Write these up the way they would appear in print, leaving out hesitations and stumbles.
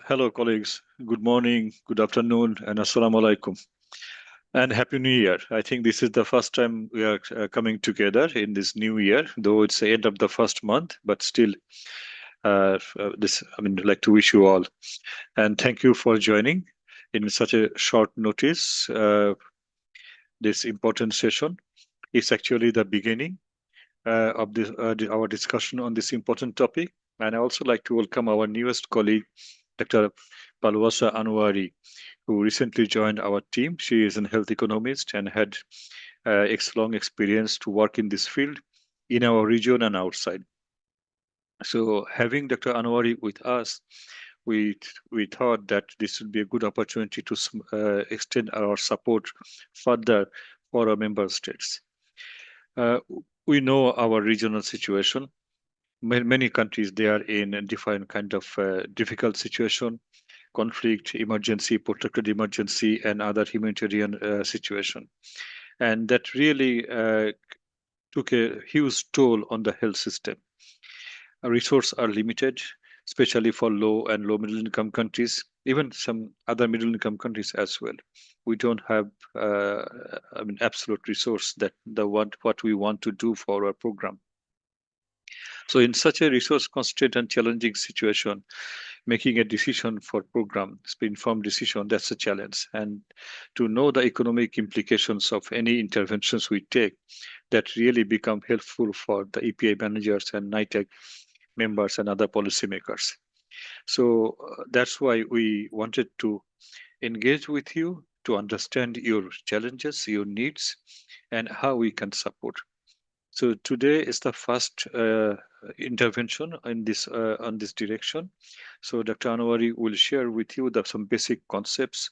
Hello, colleagues. Good morning, good afternoon, and assalamu alaikum. And Happy New Year. I think this is the first time we are coming together in this new year, though it's the end of the first month, but still, I'd like to wish you all. And thank you for joining in such a short notice. This important session is actually the beginning of our discussion on this important topic. And I also like to welcome our newest colleague, Dr. Palwasa Anwari, who recently joined our team. She is a health economist and had long experience to work in this field in our region and outside. So having Dr. Anwari with us, we thought that this would be a good opportunity to extend our support further for our member states. We know our regional situation. Many countries, they are in a different kind of difficult situation, conflict, emergency, protracted emergency, and other humanitarian situation. And that really took a huge toll on the health system. Our resources are limited, especially for low and low middle income countries, even some other middle income countries as well. We don't have, absolute resource that what we want to do for our program. So in such a resource constrained and challenging situation, making a decision for program, informed decision, that's a challenge. And to know the economic implications of any interventions we take, that really become helpful for the EPA managers and NITEC members and other policymakers. So that's why we wanted to engage with you to understand your challenges, your needs, and how we can support. So today is the first intervention in this on this direction. So Dr. Anwari will share with you some basic concepts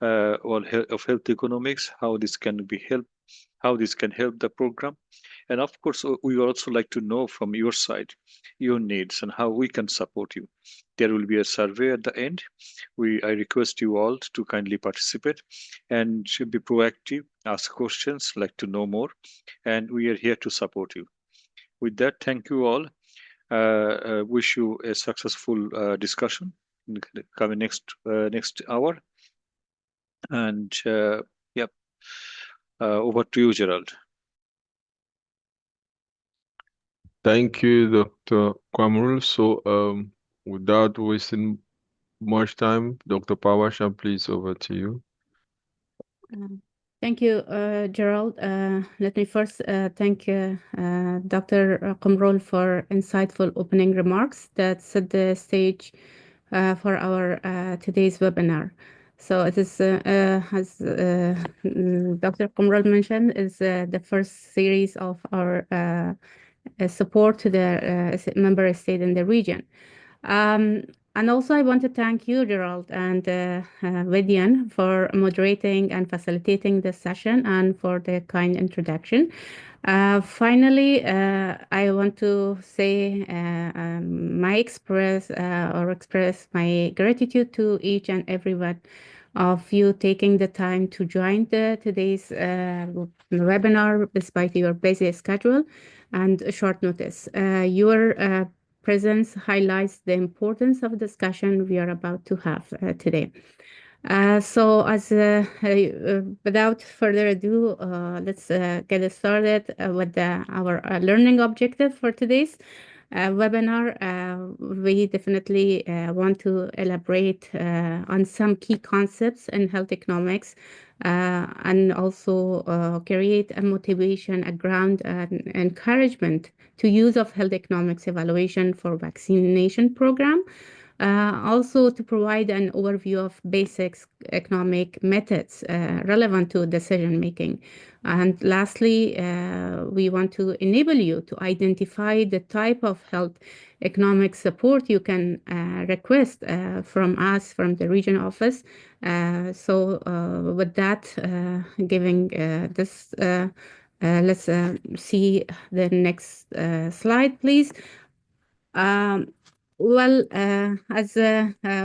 of health economics, how this can help the program. And of course, we would also like to know from your side, your needs and how we can support you. There will be a survey at the end. I request you all to kindly participate and should be proactive, ask questions, like to know more, and we are here to support you. With that, thank you all. Wish you a successful discussion in the coming next hour. And yep, over to you, Gerald. Thank you, Dr. Kwamrul. So, without wasting much time, Dr. Pawasha, please, over to you. Thank you, Gerald. Let me first thank Dr. Qamrul for insightful opening remarks that set the stage for our today's webinar. So it is, as Dr. Qamrul mentioned, is the first series of our support to the member state in the region. And also, I want to thank you, Gerald and Vidian, for moderating and facilitating this session and for the kind introduction. Finally, I want to say express my gratitude to each and every one of you taking the time to join today's webinar despite your busy schedule and short notice. Your presence highlights the importance of the discussion we are about to have today. Without further ado, let's get started with our learning objective for today's webinar. We definitely want to elaborate on some key concepts in health economics and also create a motivation, a ground, and encouragement to use of health economics evaluation for vaccination program. Also to provide an overview of basic economic methods relevant to decision making. And lastly, we want to enable you to identify the type of health economic support you can request from us, from the region office. With that, giving this, let's see the next slide, please. As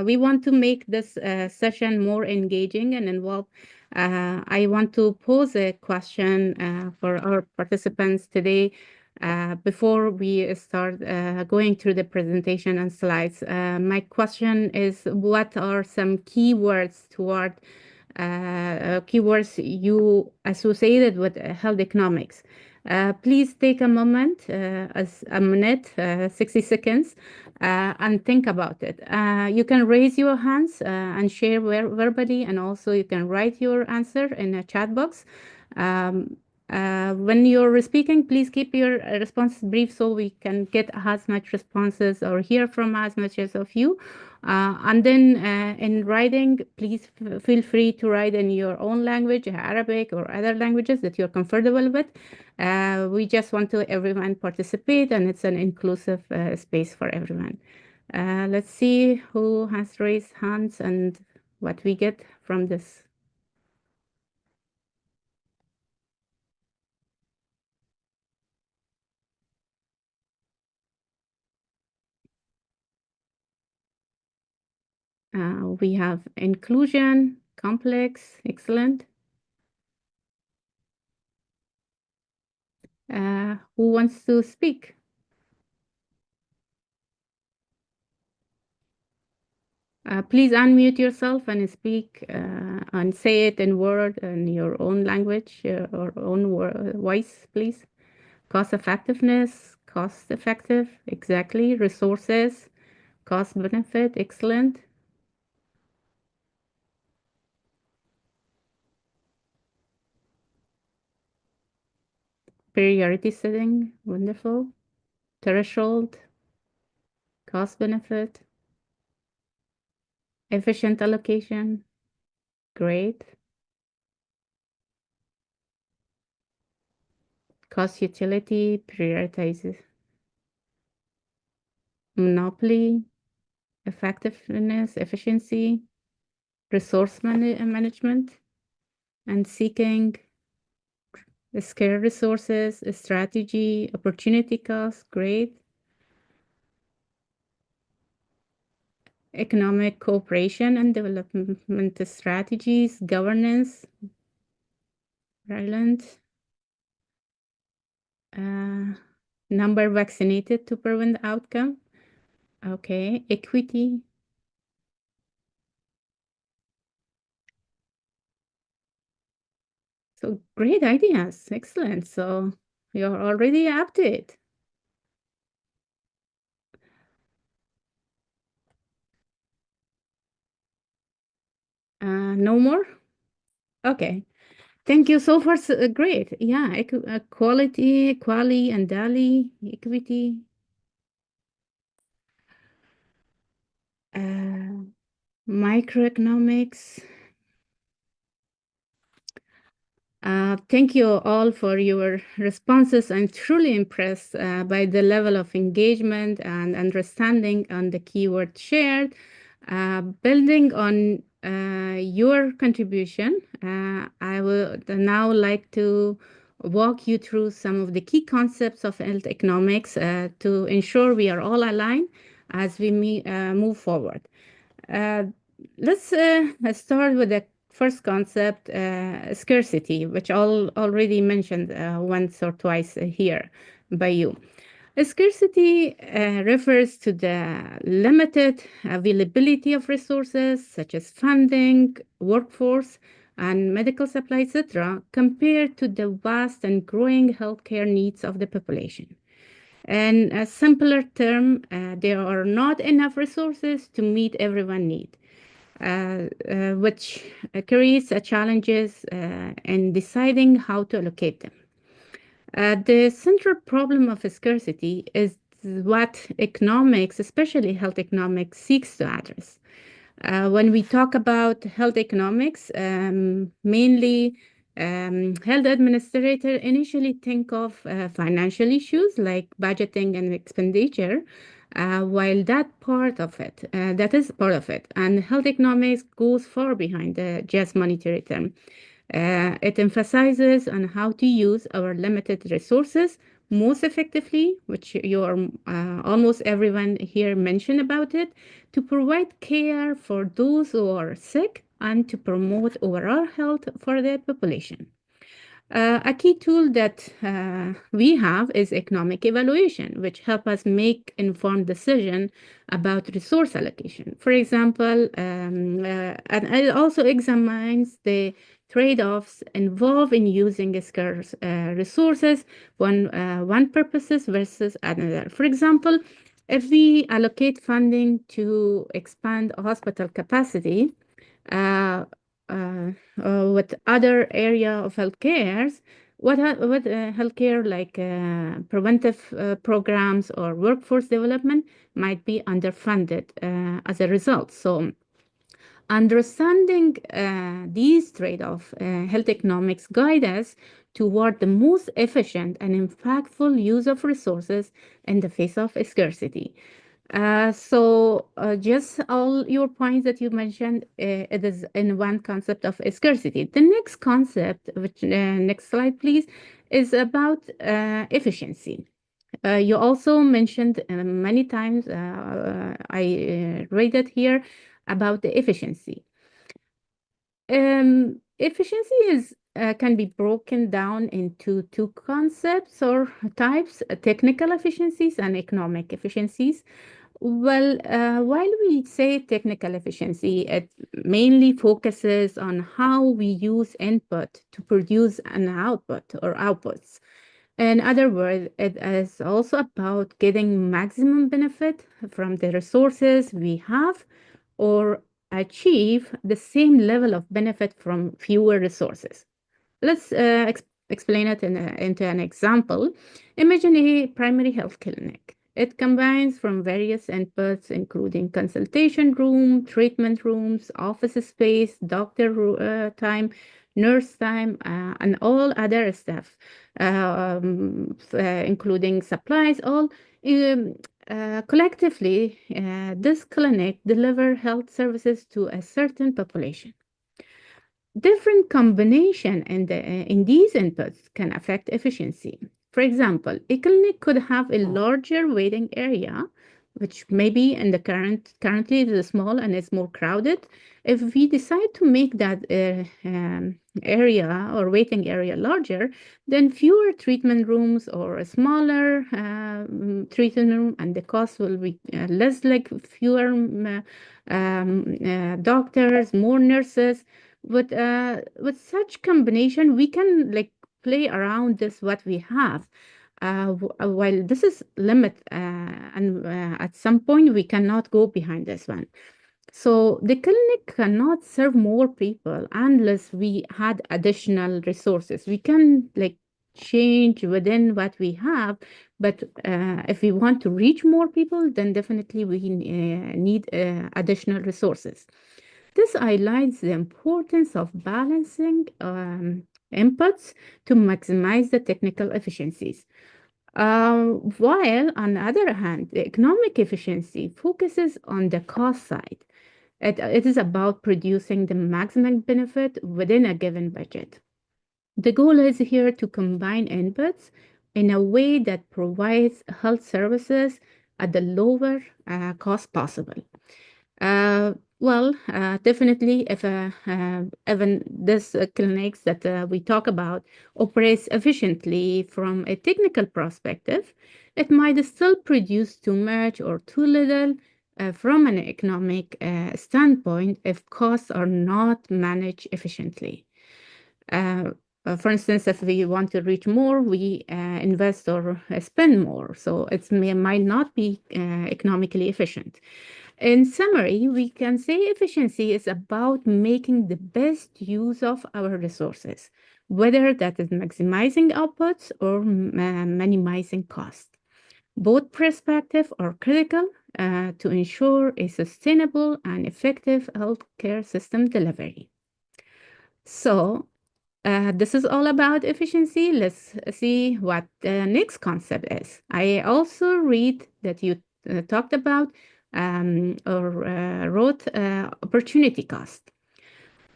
we want to make this session more engaging and involved, I want to pose a question for our participants today. Before we start going through the presentation and slides, my question is, what are some keywords toward keywords you associated with health economics? Please take a moment, as a minute, 60 seconds, and think about it. You can raise your hands and share verbally, and also you can write your answer in a chat box. Um, when you're speaking, please keep your responses brief so we can get as much responses or hear from as much as of you. And then in writing, please feel free to write in your own language, Arabic or other languages that you're comfortable with. We just want to everyone participate, and it's an inclusive space for everyone. Let's see who has raised hands and what we get from this. We have inclusion, complex, excellent. Who wants to speak? Please unmute yourself and speak and say it in word in your own language or own voice, please. Cost effectiveness, cost effective, exactly. Resources, cost benefit, excellent. Priority setting, wonderful. Threshold, cost benefit. Efficient allocation, great. Cost utility, prioritizes. Monopoly, effectiveness, efficiency, resource management, and seeking scarce resources, strategy, opportunity cost, great. Economic cooperation and development strategies, governance, relevant. Number vaccinated to prevent outcome. Okay, equity. So great ideas, excellent. So you're already up to it. No more? Okay. Thank you so far. Great. Yeah, quality, quali, and DALI, equity. Microeconomics. Thank you all for your responses. I'm truly impressed by the level of engagement and understanding on the keyword shared. Building on your contribution, I would now like to walk you through some of the key concepts of health economics to ensure we are all aligned as we move forward. Uh, let's start with the first concept, scarcity, which already mentioned once or twice here by you. Scarcity refers to the limited availability of resources such as funding, workforce, and medical supplies, etc., compared to the vast and growing healthcare needs of the population. In a simpler term, there are not enough resources to meet everyone's need, which creates challenges in deciding how to allocate them. The central problem of scarcity is what economics, especially health economics, seeks to address. When we talk about health economics, mainly health administrator initially think of financial issues like budgeting and expenditure, while that is part of it. And health economics goes far behind just monetary term. It emphasizes on how to use our limited resources most effectively, which almost everyone here mentioned about it, to provide care for those who are sick and to promote overall health for the population. A key tool that we have is economic evaluation, which help us make informed decision about resource allocation. For example, and it also examines the trade-offs involved in using scarce resources, one purposes versus another. For example, if we allocate funding to expand hospital capacity, uh, uh, with other area of healthcare, what healthcare like preventive programs or workforce development might be underfunded as a result. So understanding these trade-off health economics guide us toward the most efficient and impactful use of resources in the face of scarcity. Just all your points that you mentioned, it is in one concept of scarcity. The next concept, which next slide, please, is about efficiency. You also mentioned many times, I read it here, about the efficiency. Efficiency is can be broken down into two concepts or types: technical efficiencies and economic efficiencies. Well, while we say technical efficiency, it mainly focuses on how we use input to produce an output or outputs. In other words, it is also about getting maximum benefit from the resources we have or achieve the same level of benefit from fewer resources. Let's explain it into an example. Imagine a primary health clinic. It combines from various inputs, including consultation room, treatment rooms, office space, time, nurse time, and all other stuff, including supplies, all. Um, Collectively, this clinic deliver health services to a certain population. Different combination in these inputs can affect efficiency. For example, a clinic could have a larger waiting area, which maybe in the currently is small and is more crowded. If we decide to make that area or waiting area larger, then fewer treatment rooms or a smaller treatment room, and the cost will be less, like fewer doctors, more nurses. With such combination, we can like play around this what we have. While this is limit, and at some point we cannot go behind this one. So the clinic cannot serve more people unless we had additional resources. We can like change within what we have, but if we want to reach more people, then definitely we need additional resources. This highlights the importance of balancing inputs to maximize the technical efficiencies. While, on the other hand, the economic efficiency focuses on the cost side. It is about producing the maximum benefit within a given budget. The goal is here to combine inputs in a way that provides health services at the lower cost possible. Definitely, if even this clinics that we talk about operates efficiently from a technical perspective, it might still produce too much or too little from an economic standpoint if costs are not managed efficiently. Uh, for instance, if we want to reach more, we invest or spend more. So it might not be economically efficient. In summary, we can say efficiency is about making the best use of our resources, whether that is maximizing outputs or minimizing cost. Both perspectives are critical to ensure a sustainable and effective healthcare system delivery. So, this is all about efficiency. Let's see what the next concept is. I also read that you talked about or wrote opportunity cost.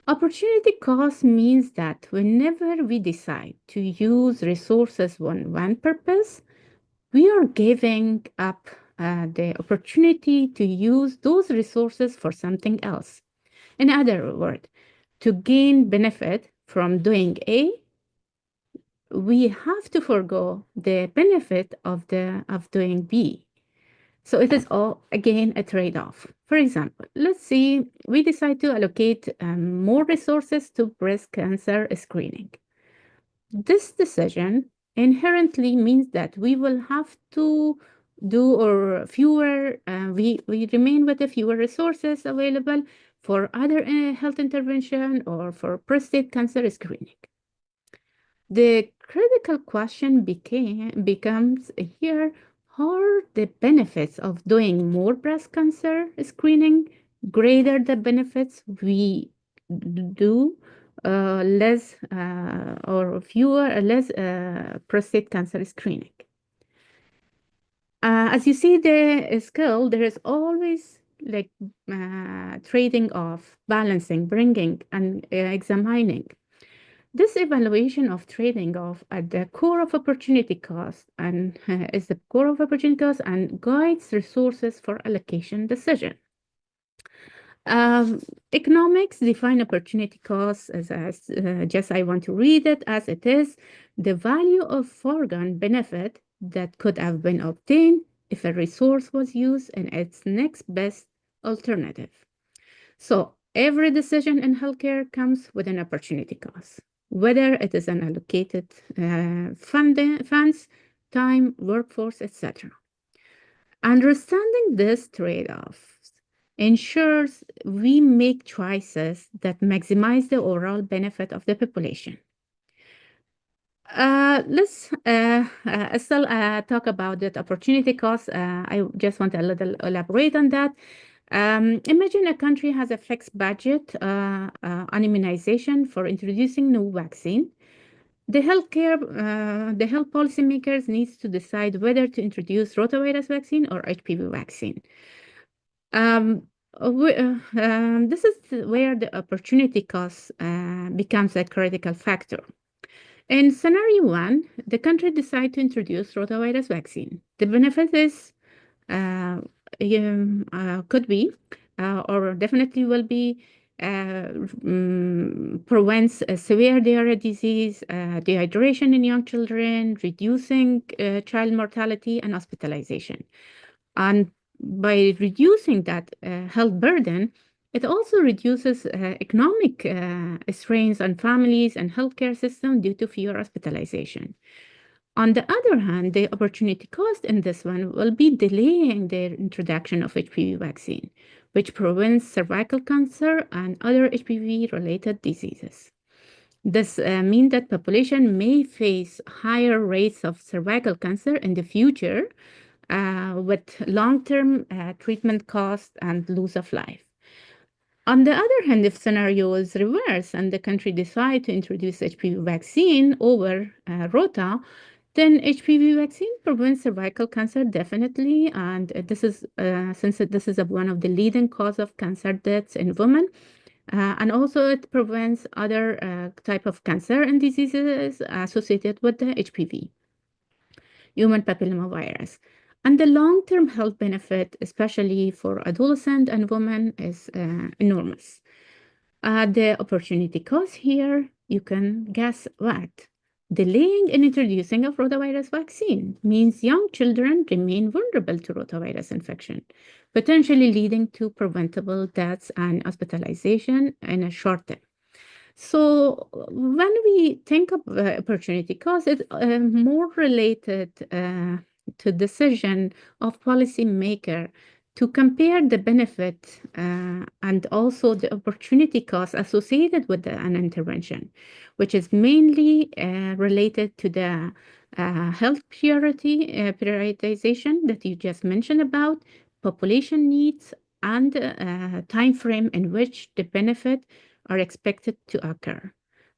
Opportunity cost means that whenever we decide to use resources on one purpose, we are giving up the opportunity to use those resources for something else. In other words, to gain benefit from doing A, we have to forego the benefit of doing B. So it is all again a trade-off. For example, let's say we decide to allocate more resources to breast cancer screening. This decision inherently means that we will have to do or fewer, we remain with the fewer resources available for other health intervention or for prostate cancer screening. The critical question becomes here, how are the benefits of doing more breast cancer screening greater the benefits we do less or fewer less prostate cancer screening? As you see the scale, there is always like trading off, balancing, bringing, and examining. This evaluation of trading off at the core of opportunity cost and is the core of opportunity cost and guides resources for allocation decision. Um, Economics define opportunity cost as just I want to read it as it is, the value of foregone benefit that could have been obtained if a resource was used in its next best alternative. So every decision in healthcare comes with an opportunity cost, whether it is an allocated funds, time, workforce, etc. Understanding this trade-offs ensures we make choices that maximize the overall benefit of the population. Let's still talk about that opportunity cost. I just want a little elaborate on that. Imagine a country has a fixed budget on immunization for introducing new vaccine. The health policymakers needs to decide whether to introduce rotavirus vaccine or HPV vaccine. This is where the opportunity cost becomes a critical factor. In scenario one, the country decides to introduce rotavirus vaccine. The benefit is could be or definitely will be prevents severe diarrhea disease, dehydration in young children, reducing child mortality and hospitalization. And by reducing that health burden, it also reduces economic strains on families and healthcare system due to fewer hospitalization. On the other hand, the opportunity cost in this one will be delaying the introduction of HPV vaccine, which prevents cervical cancer and other HPV-related diseases. This means that population may face higher rates of cervical cancer in the future with long-term treatment costs and loss of life. On the other hand, if scenario is reversed and the country decide to introduce HPV vaccine over Rota, then HPV vaccine prevents cervical cancer definitely, and this is since this is one of the leading cause of cancer deaths in women, and also it prevents other type of cancer and diseases associated with the HPV, human papillomavirus. And the long-term health benefit, especially for adolescent and women, is enormous. The opportunity cost here, you can guess what? Delaying in introducing of rotavirus vaccine means young children remain vulnerable to rotavirus infection, potentially leading to preventable deaths and hospitalization in a short term. So when we think of opportunity cost, it's more related to decision of policymaker to compare the benefit and also the opportunity cost associated with an intervention, which is mainly related to the health prioritization that you just mentioned about, population needs, and time frame in which the benefit are expected to occur.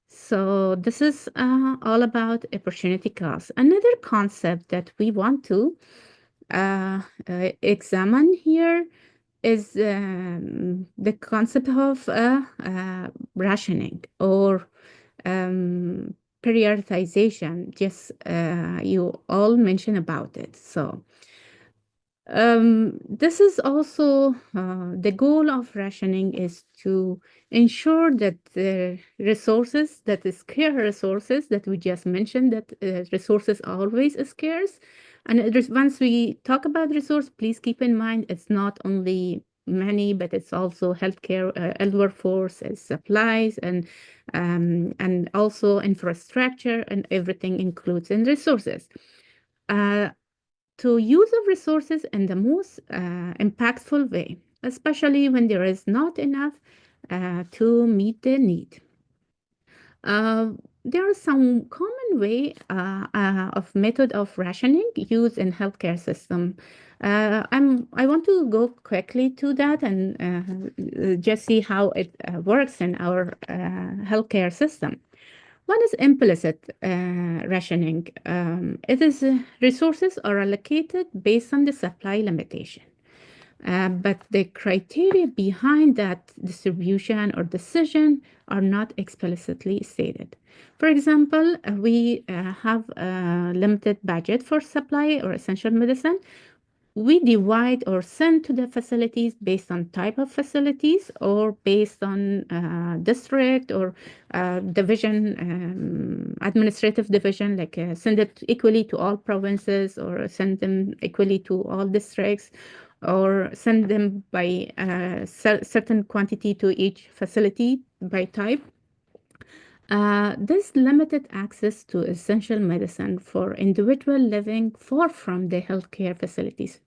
So this is all about opportunity cost. Another concept that we want to examine here is the concept of rationing or prioritization. Just you all mentioned about it. So This is also the goal of rationing is to ensure that the resources, that is scarce resources that we just mentioned, that resources are always scarce. And once we talk about resource, please keep in mind it's not only money, but it's also healthcare, elder force, supplies, and also infrastructure, and everything includes in resources. Uh, to use of resources in the most impactful way, especially when there is not enough to meet the need. Uh, there are some common way of method of rationing used in healthcare system. I want to go quickly to that and just see how it works in our healthcare system. One is implicit rationing. It is resources are allocated based on the supply limitation. But the criteria behind that distribution or decision are not explicitly stated. For example, we have a limited budget for supply or essential medicine. We divide or send to the facilities based on type of facilities or based on district or division, administrative division, like send it equally to all provinces or send them equally to all districts or send them by a certain quantity to each facility by type. This limited access to essential medicine for individual living far from the healthcare facilities.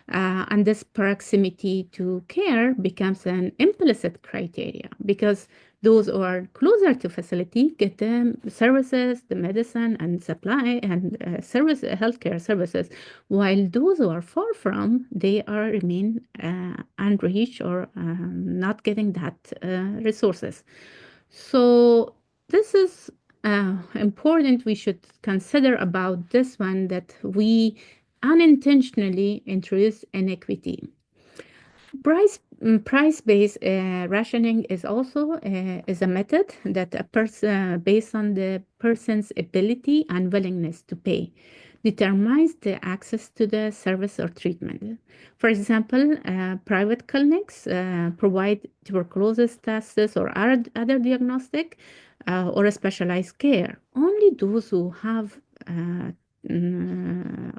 And this proximity to care becomes an implicit criteria because those who are closer to facility get the services, the medicine and supply and healthcare services, while those who are far from, they are remain unreached or not getting that resources. So this is important. We should consider about this one that we unintentionally introduce inequity. Price-based rationing is also is a method that a person based on the person's ability and willingness to pay determines the access to the service or treatment. For example, private clinics provide tuberculosis tests or other diagnostic or specialized care. Only those who have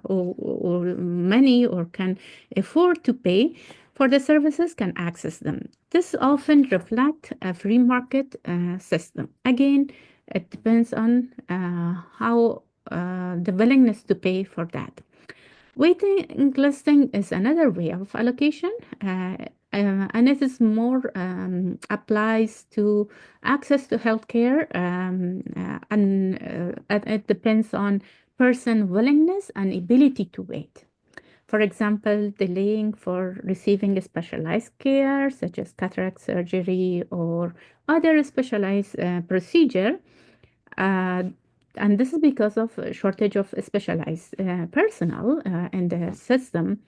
or money or can afford to pay for the services can access them. This often reflects a free market system. Again, it depends on how the willingness to pay for that. Waiting listing is another way of allocation, and it is more applies to access to healthcare, and it depends on person willingness and ability to wait. For example, delaying for receiving specialized care, such as cataract surgery or other specialized procedure, uh, and this is because of a shortage of specialized personnel in the system,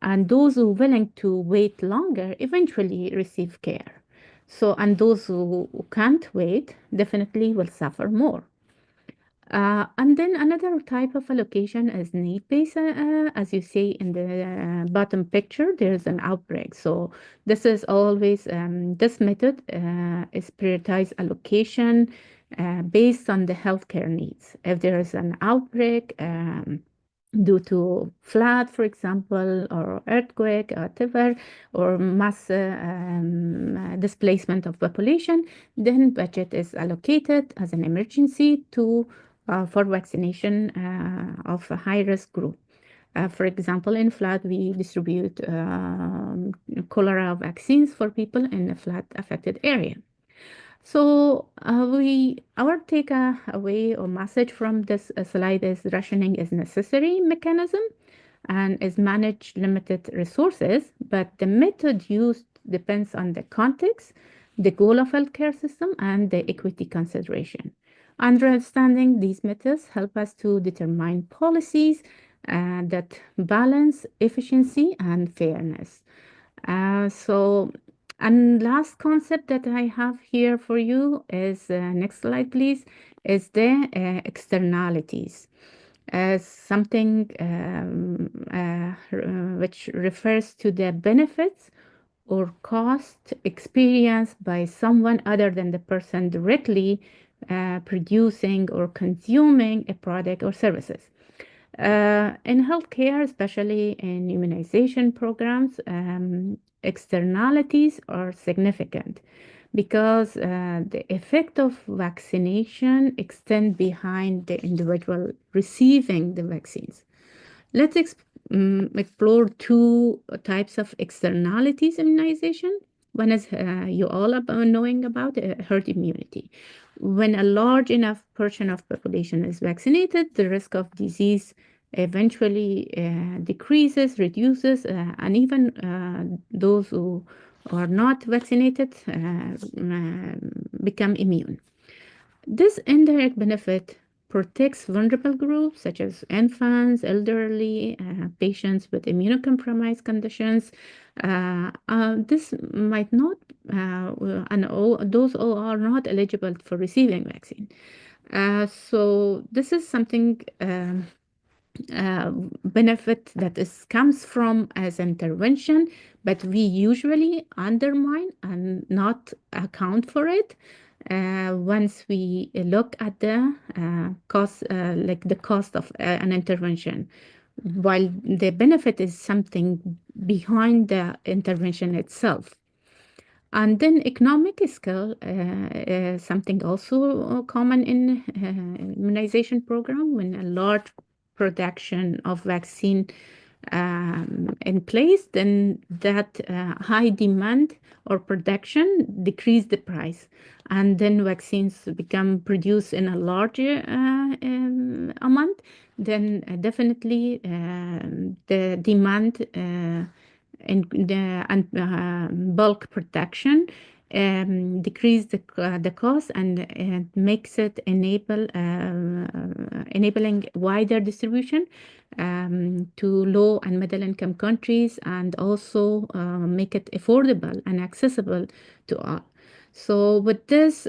and those who are willing to wait longer eventually receive care. So, and those who can't wait definitely will suffer more. And then another type of allocation is need-based. As you see in the bottom picture, there's an outbreak. So this is always, this method is prioritized allocation based on the healthcare needs. If there is an outbreak, due to flood, for example, or earthquake, or whatever, or mass displacement of population, then budget is allocated as an emergency to for vaccination of a high-risk group. For example, in flood, we distribute cholera vaccines for people in a flood-affected area. So our takeaway or message from this slide is rationing is necessary mechanism and is manage limited resources, but the method used depends on the context, the goal of healthcare system, and the equity consideration. Understanding these methods help us to determine policies that balance efficiency and fairness. So, and last concept that I have here for you is next slide, please, is the externalities. as something which refers to the benefits or cost experienced by someone other than the person directly producing or consuming a product or services. In healthcare, especially in immunization programs, externalities are significant because the effect of vaccination extend behind the individual receiving the vaccines. Let's explore two types of externalities immunization. One is you all about knowing about herd immunity. When a large enough portion of population is vaccinated, the risk of disease eventually decreases, reduces, and even those who are not vaccinated become immune. This indirect benefit protects vulnerable groups such as infants, elderly, patients with immunocompromised conditions. This might not, and those all are not eligible for receiving vaccine. So this is something uh, benefit that is comes from as intervention, but we usually undermine and not account for it once we look at the cost, like the cost of an intervention. While the benefit is something behind the intervention itself. And then economic scale, something also common in immunization program when a large production of vaccine in place, then that high demand or production decrease the price. And then vaccines become produced in a larger amount, then definitely the demand and bulk production decrease the cost and makes it enabling wider distribution to low and middle income countries, and also make it affordable and accessible to all. So with this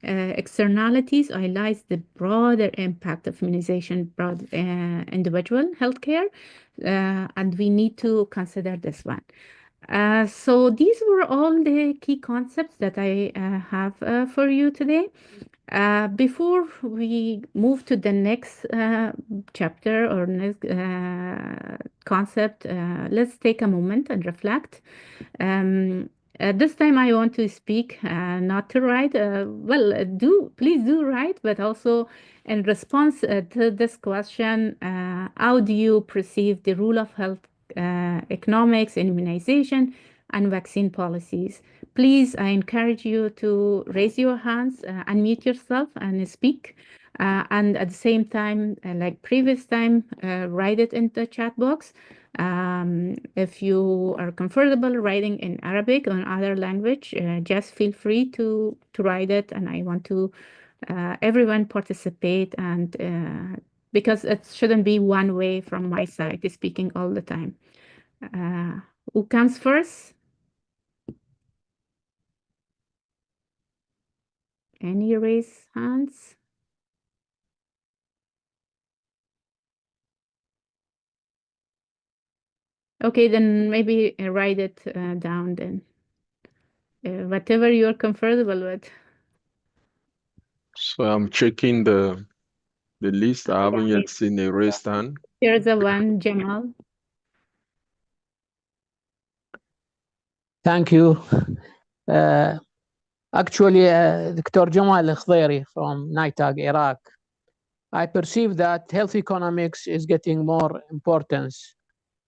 externalities highlights the broader impact of immunization broad individual healthcare, and we need to consider this one. So these were all the key concepts that I have for you today. Before we move to the next chapter or next concept, let's take a moment and reflect. This time I want to speak, not to write. Do please do write, but also in response to this question, how do you perceive the role of health economics in immunization and vaccine policies? Please, I encourage you to raise your hands, unmute yourself, and speak. And at the same time, like previous time, write it in the chat box. If you are comfortable writing in Arabic or other language, just feel free to write it. And I want to everyone participate, and because it shouldn't be one way from my side, speaking all the time. Who comes first? Any raise hands? Okay, then maybe write it down then. Whatever you're comfortable with. So I'm checking the list. I haven't yet seen a raised hand. Here's the one, Jamal. Thank you. Actually, Dr. Jamal Khdairi from NITAG, Iraq. I perceive that health economics is getting more importance.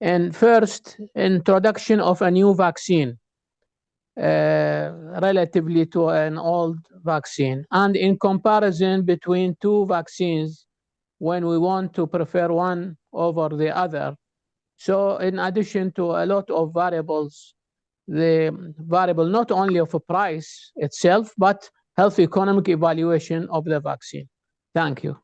And first, introduction of a new vaccine relatively to an old vaccine, and in comparison between two vaccines when we want to prefer one over the other. So in addition to a lot of variables, the variable not only of a price itself, but health economic evaluation of the vaccine. Thank you.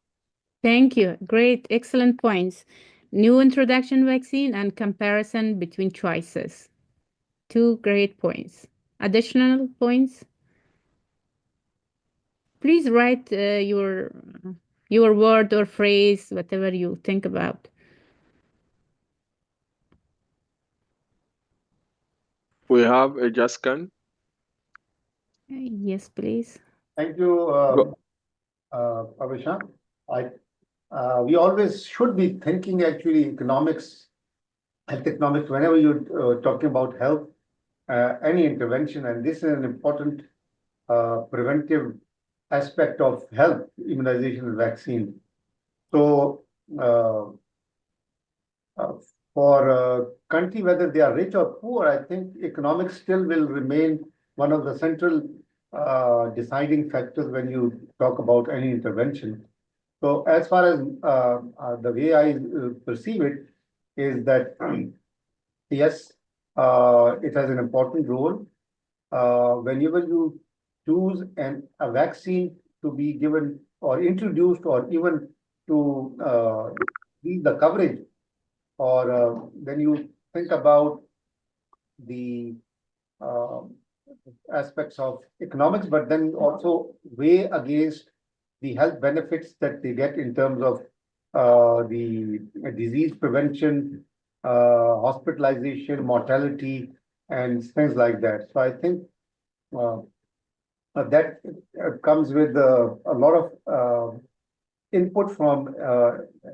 Thank you. Great, excellent points. New introduction vaccine and comparison between choices. Two great points. Additional points? Please write your word or phrase, whatever you think about. We have a Jaskan. Yes, please. Thank you, Go. Avisha. We always should be thinking actually economics, health economics, whenever you're talking about health, any intervention, and this is an important preventive aspect of health, immunization and vaccine. So, uh, uh, for a country, whether they are rich or poor, I think economics still will remain one of the central deciding factors when you talk about any intervention. So as far as the way I perceive it is that yes, it has an important role. Whenever you choose a vaccine to be given or introduced or even to lead the coverage, or when you think about the uh, aspects of economics, but then also weigh against the health benefits that they get in terms of the disease prevention, hospitalization, mortality, and things like that. So I think uh, that comes with a lot of input from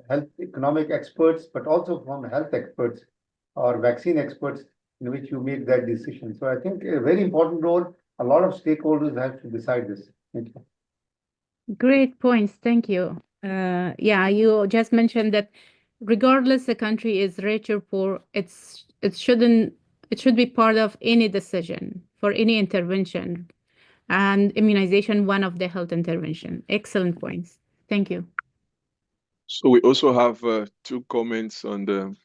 health economic experts, but also from health experts or vaccine experts in which you make that decision. So I think a very important role. A lot of stakeholders have to decide this. Thank you. Great points. Thank you. Yeah, you just mentioned that regardless the country is rich or poor, it should be part of any decision for any intervention, and immunization one of the health intervention. Excellent points. Thank you. So we also have two comments on the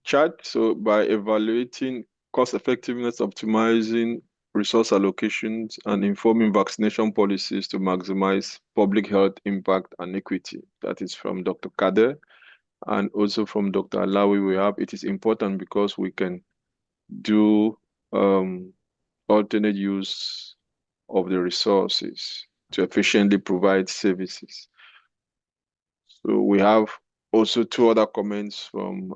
chat. So by evaluating cost effectiveness, optimizing resource allocations, and informing vaccination policies to maximize public health impact and equity. That is from Dr. Kader. And also from Dr. Alawi, we have, it is important because we can do alternate use of the resources to efficiently provide services. So we have also two other comments from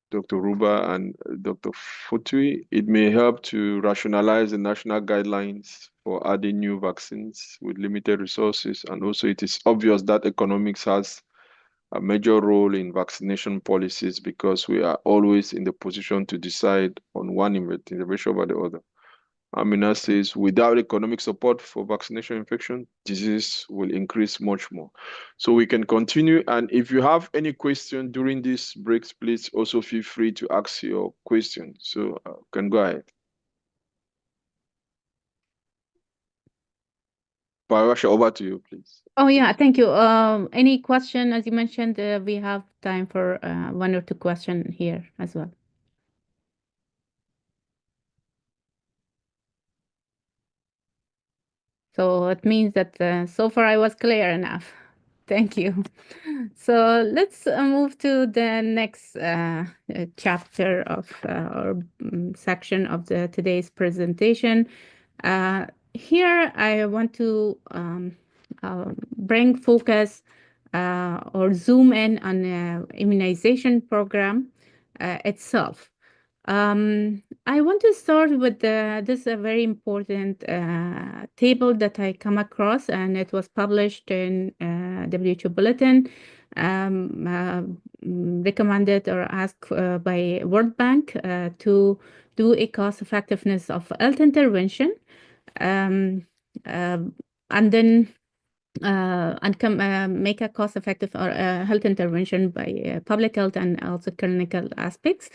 Dr. Ruba and Dr. Futui. It may help to rationalize the national guidelines for adding new vaccines with limited resources. And also it is obvious that economics has a major role in vaccination policies because we are always in the position to decide on one intervention over the other. Amina says, without economic support for vaccination infection, disease will increase much more. So we can continue. And if you have any question during these breaks, please also feel free to ask your question. So can go ahead. Parasha, over to you, please. Oh yeah, thank you. Any question? As you mentioned, we have time for one or two questions here as well. So it means that so far I was clear enough. Thank you. So let's move to the next chapter of or section of the today's presentation. Here I want to bring focus or zoom in on the immunization program itself. I want to start with this a very important table that I come across, and it was published in WHO Bulletin, recommended or asked by World Bank to do a cost effectiveness of health intervention, um, and then make a cost-effective or health intervention by public health and also clinical aspects.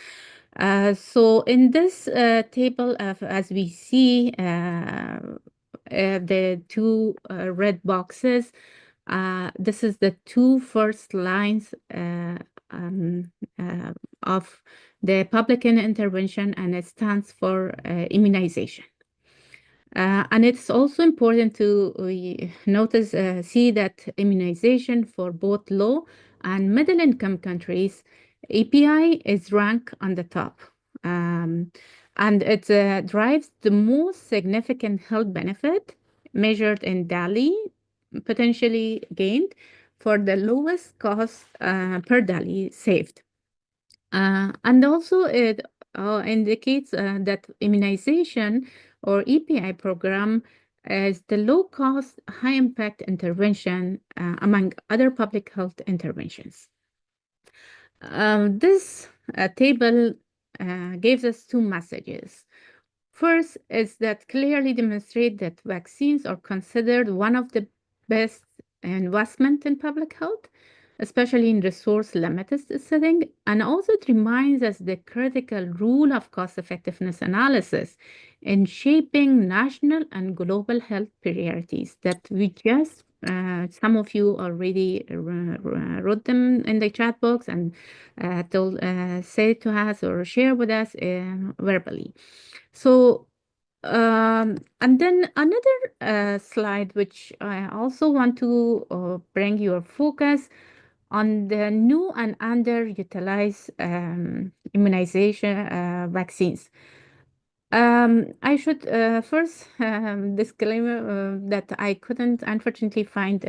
So in this table, as we see, the two red boxes, this is the two first lines of the public intervention, and it stands for immunization. And it's also important to see that immunization for both low and middle income countries, API is ranked on the top. And it drives the most significant health benefit measured in daily potentially gained for the lowest cost per daily saved. And also it indicates that immunization or EPI program is the low-cost, high-impact intervention among other public health interventions. This table gives us two messages. First is that clearly demonstrate that vaccines are considered one of the best investment in public health, especially in resource limited setting, and also it reminds us the critical role of cost effectiveness analysis in shaping national and global health priorities that we just some of you already wrote them in the chat box and say to us or share with us verbally. So, and then another slide, which I also want to bring your focus on the new and underutilized immunization vaccines. I should first disclaimer that I couldn't unfortunately find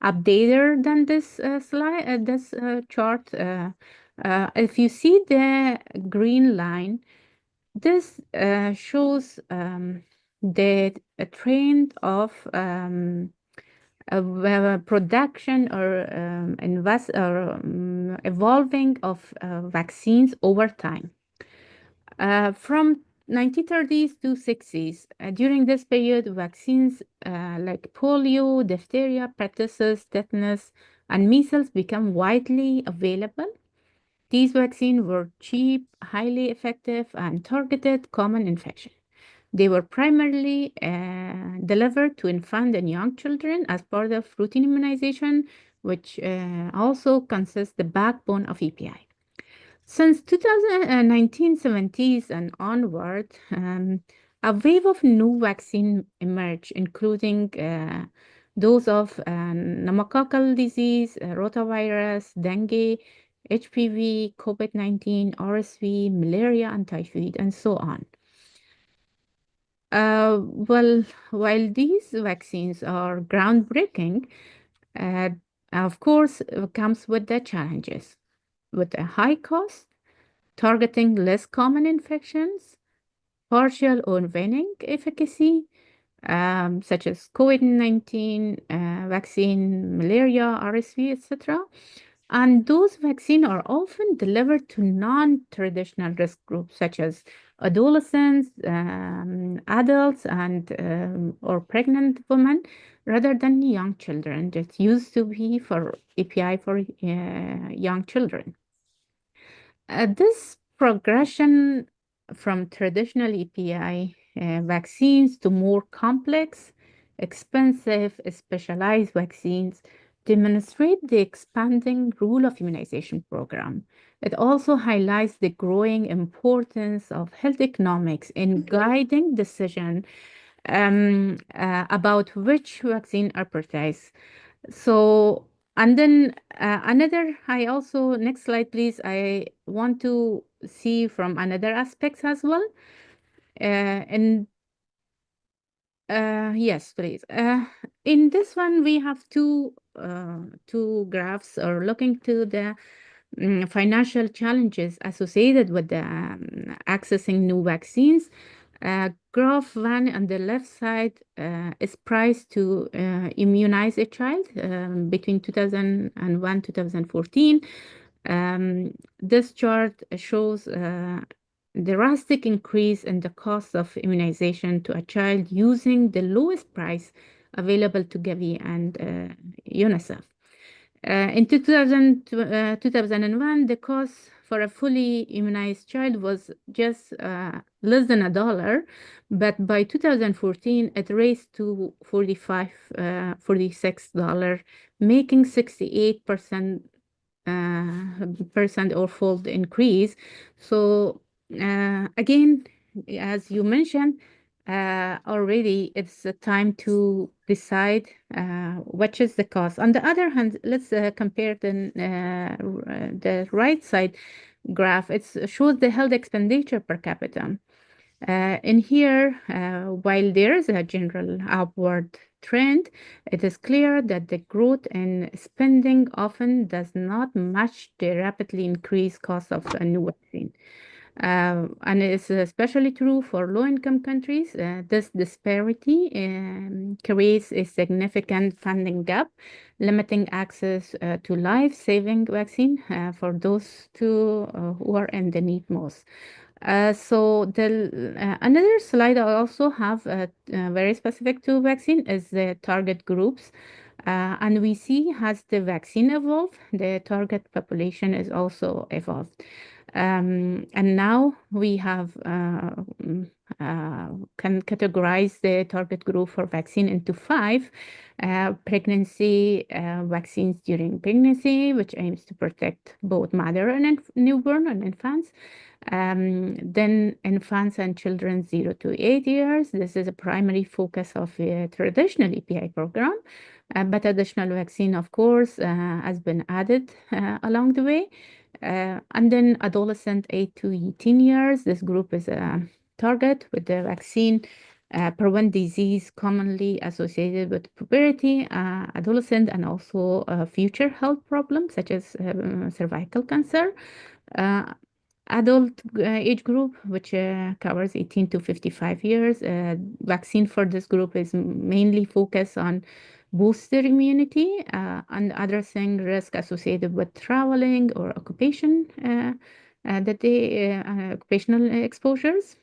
updater than this slide, this chart. If you see the green line, this shows the trend of production or evolving of vaccines over time. From 1930s to 60s, during this period, vaccines like polio, diphtheria, pertussis, tetanus, and measles became widely available. These vaccines were cheap, highly effective, and targeted common infection. They were primarily delivered to infant and young children as part of routine immunization, which also consists the backbone of EPI. Since 1970s and onward, a wave of new vaccines emerged, including those of pneumococcal disease, rotavirus, dengue, HPV, COVID-19, RSV, malaria, and typhoid, and so on. Well, while these vaccines are groundbreaking, of course, it comes with the challenges, with a high cost, targeting less common infections, partial or waning efficacy, such as COVID-19 vaccine, malaria, RSV, etc. And those vaccines are often delivered to non-traditional risk groups, such as adolescents, adults, and or pregnant women, rather than young children that used to be for EPI for young children. This progression from traditional EPI vaccines to more complex, expensive, specialized vaccines demonstrate the expanding role of immunization program. It also highlights the growing importance of health economics in guiding decision about which vaccine are prioritized. So, and then I also, next slide, please. I want to see from another aspects as well. And yes, please. In this one, we have two graphs or looking to the financial challenges associated with the accessing new vaccines. Graph one on the left side is price to immunize a child between 2001 2014. This chart shows the drastic increase in the cost of immunization to a child using the lowest price available to Gavi and UNICEF. In 2001, the cost for a fully immunized child was just less than $1, but by 2014, it raised to $46, making 68% or fold increase. So again, as you mentioned already, it's time to decide which is the cost. On the other hand, let's compare the right side graph. It shows the health expenditure per capita. In here, while there is a general upward trend, it is clear that the growth in spending often does not match the rapidly increased cost of a new vaccine. And it's especially true for low-income countries. This disparity creates a significant funding gap, limiting access to life-saving vaccine for those who are in the need most. So another slide I also have very specific to vaccine is the target groups. And we see as the vaccine evolved, the target population is also evolved. And now we have can categorize the target group for vaccine into 5 pregnancy vaccines during pregnancy, which aims to protect both mother and newborn and infants. Then infants and children 0 to 8 years. This is a primary focus of a traditional EPI program, but additional vaccine, of course, has been added along the way. And then adolescent 8 to 18 years. This group is a target with the vaccine prevent disease commonly associated with puberty, adolescent, and also future health problems such as cervical cancer. Adult age group, which covers 18 to 55 years. Vaccine for this group is mainly focused on booster immunity and addressing risk associated with traveling or occupation occupational exposures.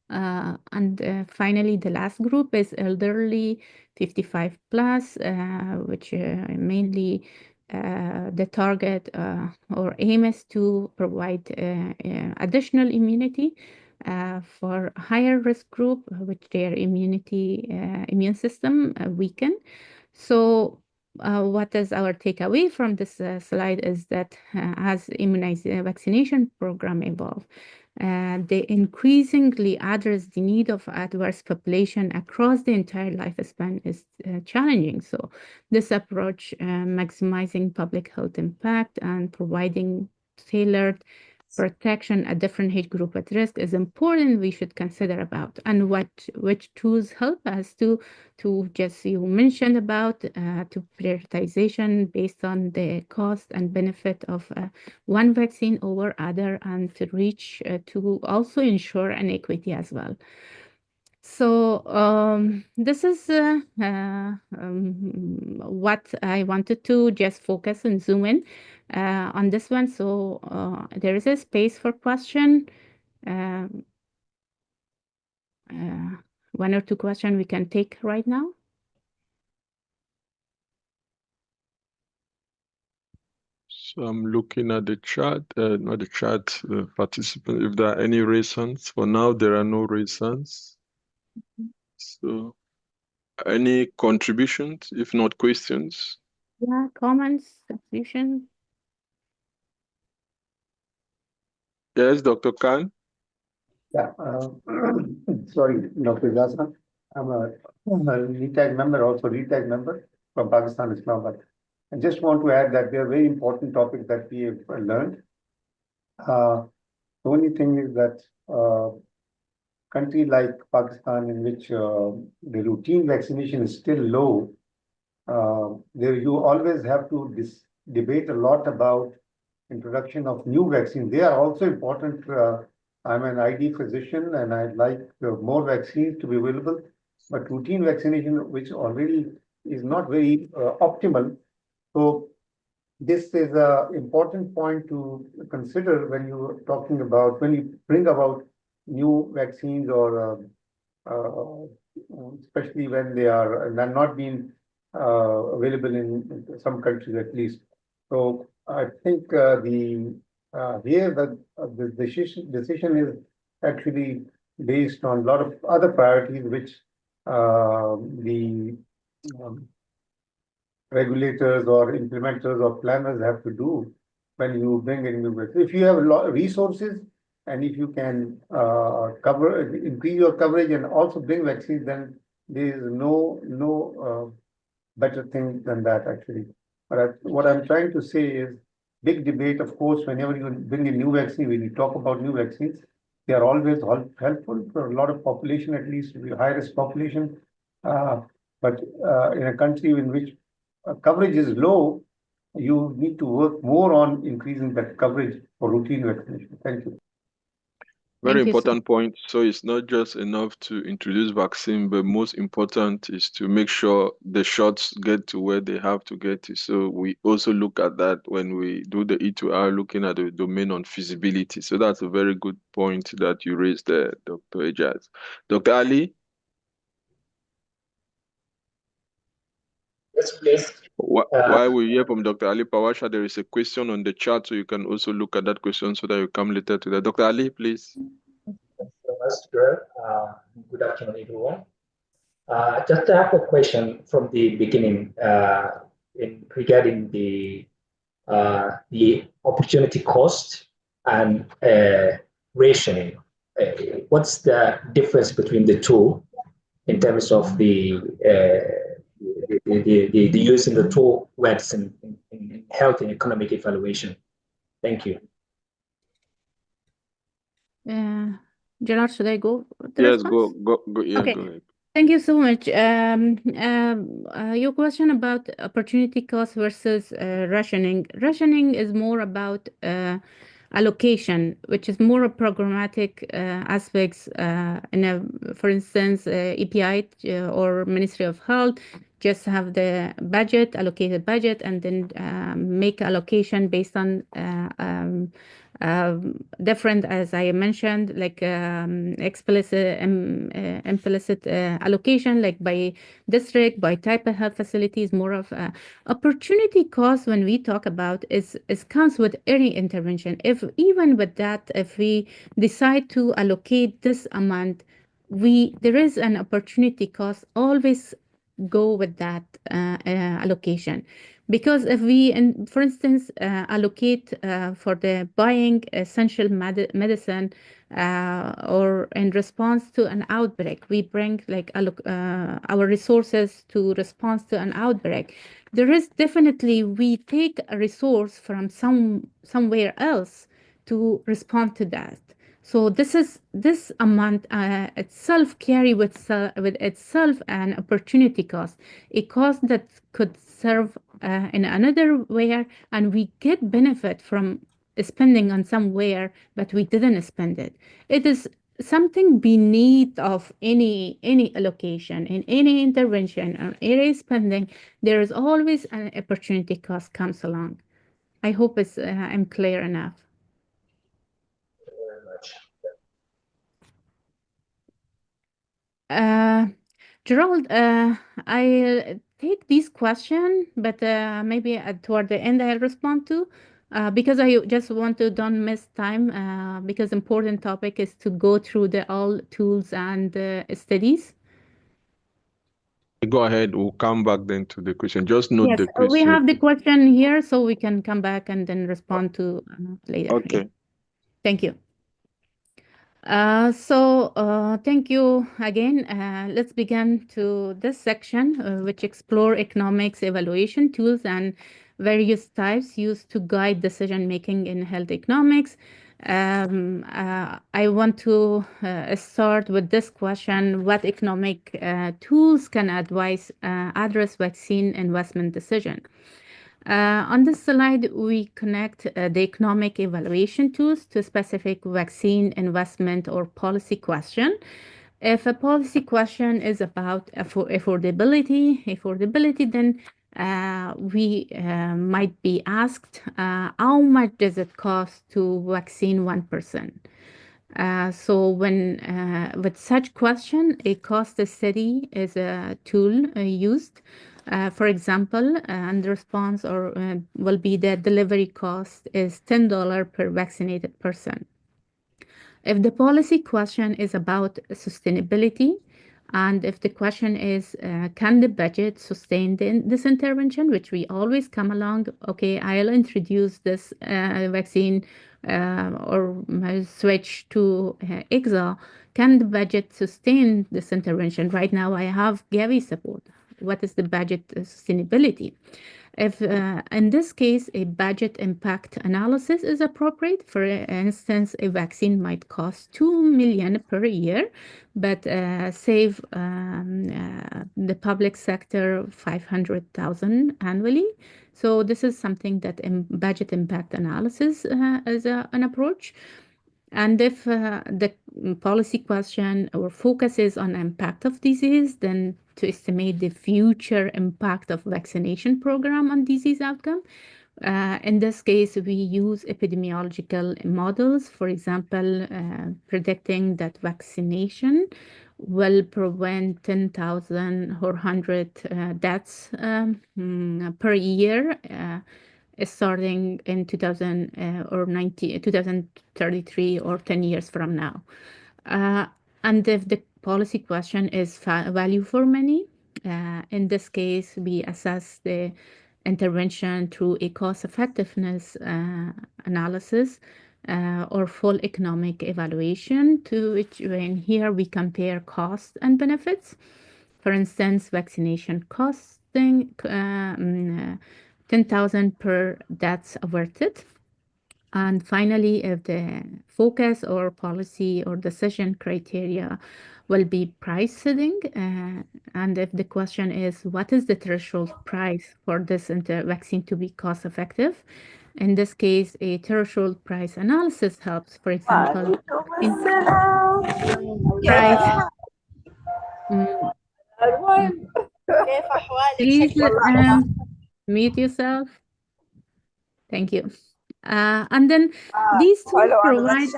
And finally, the last group is elderly 55 plus, which mainly the target or aim is to provide additional immunity for higher risk group, which their immune system weaken. So what is our takeaway from this slide is that as vaccination program evolve, they increasingly address the need of adverse population across the entire lifespan is challenging. So this approach, maximizing public health impact and providing tailored protection at different age group at risk is important. We should consider about and which tools help us to just you mentioned about to prioritization based on the cost and benefit of one vaccine over other, and to reach to also ensure an equity as well. So this is what I wanted to just focus and zoom in on this one. So there is a space for question. One or two questions we can take right now. So I'm looking at the chat, not the chat, participants, if there are any reasons. For now, there are no reasons. So any contributions, if not questions? Yeah, comments, contribution. Yes, Dr. Khan? Yeah, sorry, Dr. Jasna. I'm a RETAG member, also RETAG member from Pakistan, Islamabad. I just want to add that there are very important topics that we have learned. The only thing is that country like Pakistan, in which the routine vaccination is still low, there you always have to debate a lot about introduction of new vaccines. They are also important. I'm an ID physician and I'd like more vaccines to be available, but routine vaccination, which already is not very optimal. So this is an important point to consider when you bring about new vaccines or especially when they are not being available in some countries at least. So I think the decision is actually based on a lot of other priorities which the regulators or implementers or planners have to do when you bring in new vaccines. If you have a lot of resources and if you can increase your coverage and also bring vaccines, then there is no better thing than that actually. But what I'm trying to say is big debate, of course, whenever you bring a new vaccine, when you talk about new vaccines, they are always helpful for a lot of population, at least high risk population. But in a country in which coverage is low, you need to work more on increasing that coverage for routine vaccination. Thank you. Very Thank you so important point. So it's not just enough to introduce vaccine, but most important is to make sure the shots get to where they have to get to. So we also look at that when we do the E2R, looking at the domain on feasibility. So that's a very good point that you raised there, Dr. Ejaz. Dr. Ali, Yes, please. while we hear from Dr. Ali Pawasha, there is a question on the chat, so you can also look at that question so that you come later to that. Dr. Ali, please. Thank you so much, Greg. Good afternoon, everyone. Just to have a question from the beginning regarding the opportunity cost and rationing. What's the difference between the two in terms of the using the two words in health and economic evaluation? Thank you. Gerard, should I go? Yes, go. Yeah, Okay. go ahead. Thank you so much. Your question about opportunity cost versus rationing. Rationing is more about allocation, which is more of programmatic aspects. For instance, EPI or Ministry of Health just have the budget, allocated budget, and then make allocation based on different, as I mentioned, like explicit, implicit allocation, like by district, by type of health facilities. More of opportunity cost when we talk about is comes with any intervention. If even with that, if we decide to allocate this amount, there is an opportunity cost always go with that allocation. Because if we, for instance, allocate for the buying essential medicine or in response to an outbreak, we bring like our resources to response to an outbreak. There is definitely, we take a resource from somewhere else to respond to that. So this amount itself carry with itself an opportunity cost, a cost that could serve in another way, and we get benefit from spending on somewhere, but we didn't spend it. It is something beneath of any allocation in any intervention or any spending. There is always an opportunity cost comes along. I hope I'm clear enough. Thank you very much. Gerald, I'll take this question, but maybe toward the end I'll respond to, because I just want to don't miss time, because important topic is to go through the all tools and studies. Go ahead. We'll come back then to the question. Just note Yes, the question. we have the question here, so we can come back and then respond to later. Okay. Yeah. Thank you. Thank you again. Let's begin to this section, which explore economics evaluation tools and various types used to guide decision making in health economics. I want to start with this question: what economic tools can address vaccine investment decision? On this slide, we connect the economic evaluation tools to specific vaccine investment or policy question. If a policy question is about affordability, then we might be asked, how much does it cost to vaccine one person? So with such question, a cost study is a tool used. For example, and the response will be that delivery cost is $10 per vaccinated person. If the policy question is about sustainability, and if the question is, can the budget sustain this intervention, which we always come along, okay, I'll introduce this vaccine or switch to IGZA. Can the budget sustain this intervention? Right now, I have Gavi support. what is the budget sustainability. If in this case, a budget impact analysis is appropriate, for instance, a vaccine might cost 2 million per year, but save the public sector 500,000 annually. So this is something that in budget impact analysis is an approach. And if the policy question or focuses on impact of disease, then to estimate the future impact of vaccination program on disease outcome. In this case, we use epidemiological models, for example, predicting that vaccination will prevent 10,000 or 100 deaths per year starting in 2033 or 10 years from now. And if the policy question is value for money, in this case, we assess the intervention through a cost effectiveness analysis or full economic evaluation, to which when here we compare cost and benefits. For instance, vaccination costing 10,000 per deaths averted. And finally, if the focus or policy or decision criteria will be price setting, and if the question is what is the threshold price for this vaccine to be cost effective, in this case, a threshold price analysis helps. For example, in price. Please mute yourself. Thank you. And then these tools provide.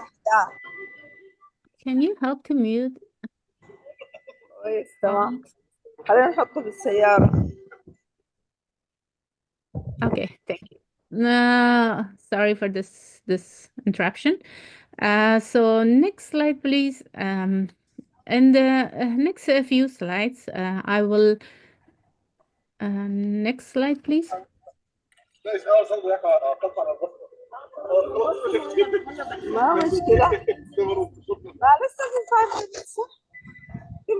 Can you help to mute? كويس تمام خلينا نحطه بالسيارة. Okay, thank you. Sorry for this interruption. So next slide, please. In the next few slides, I will. Next slide, please. ما مشكلة ما لسه في 5 minutes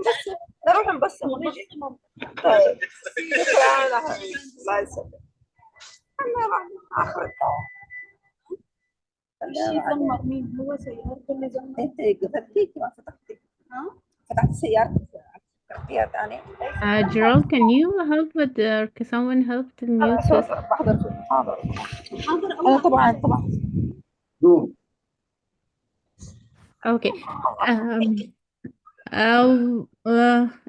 بس نروح نبصم ونجي. طيب شكرا يا حبيبي الله يسلمك. خلينا بعد آخر الدعوة. زمر مين هو سيارته اللي زمر؟ انت قفلتي ما فتحتي؟ ها؟ فتحت سيارتك فيها ثاني؟ Gerald, can you help with can someone help to mute this? بحضر في المحاضرة. أنا طبعا Zoom. Okay.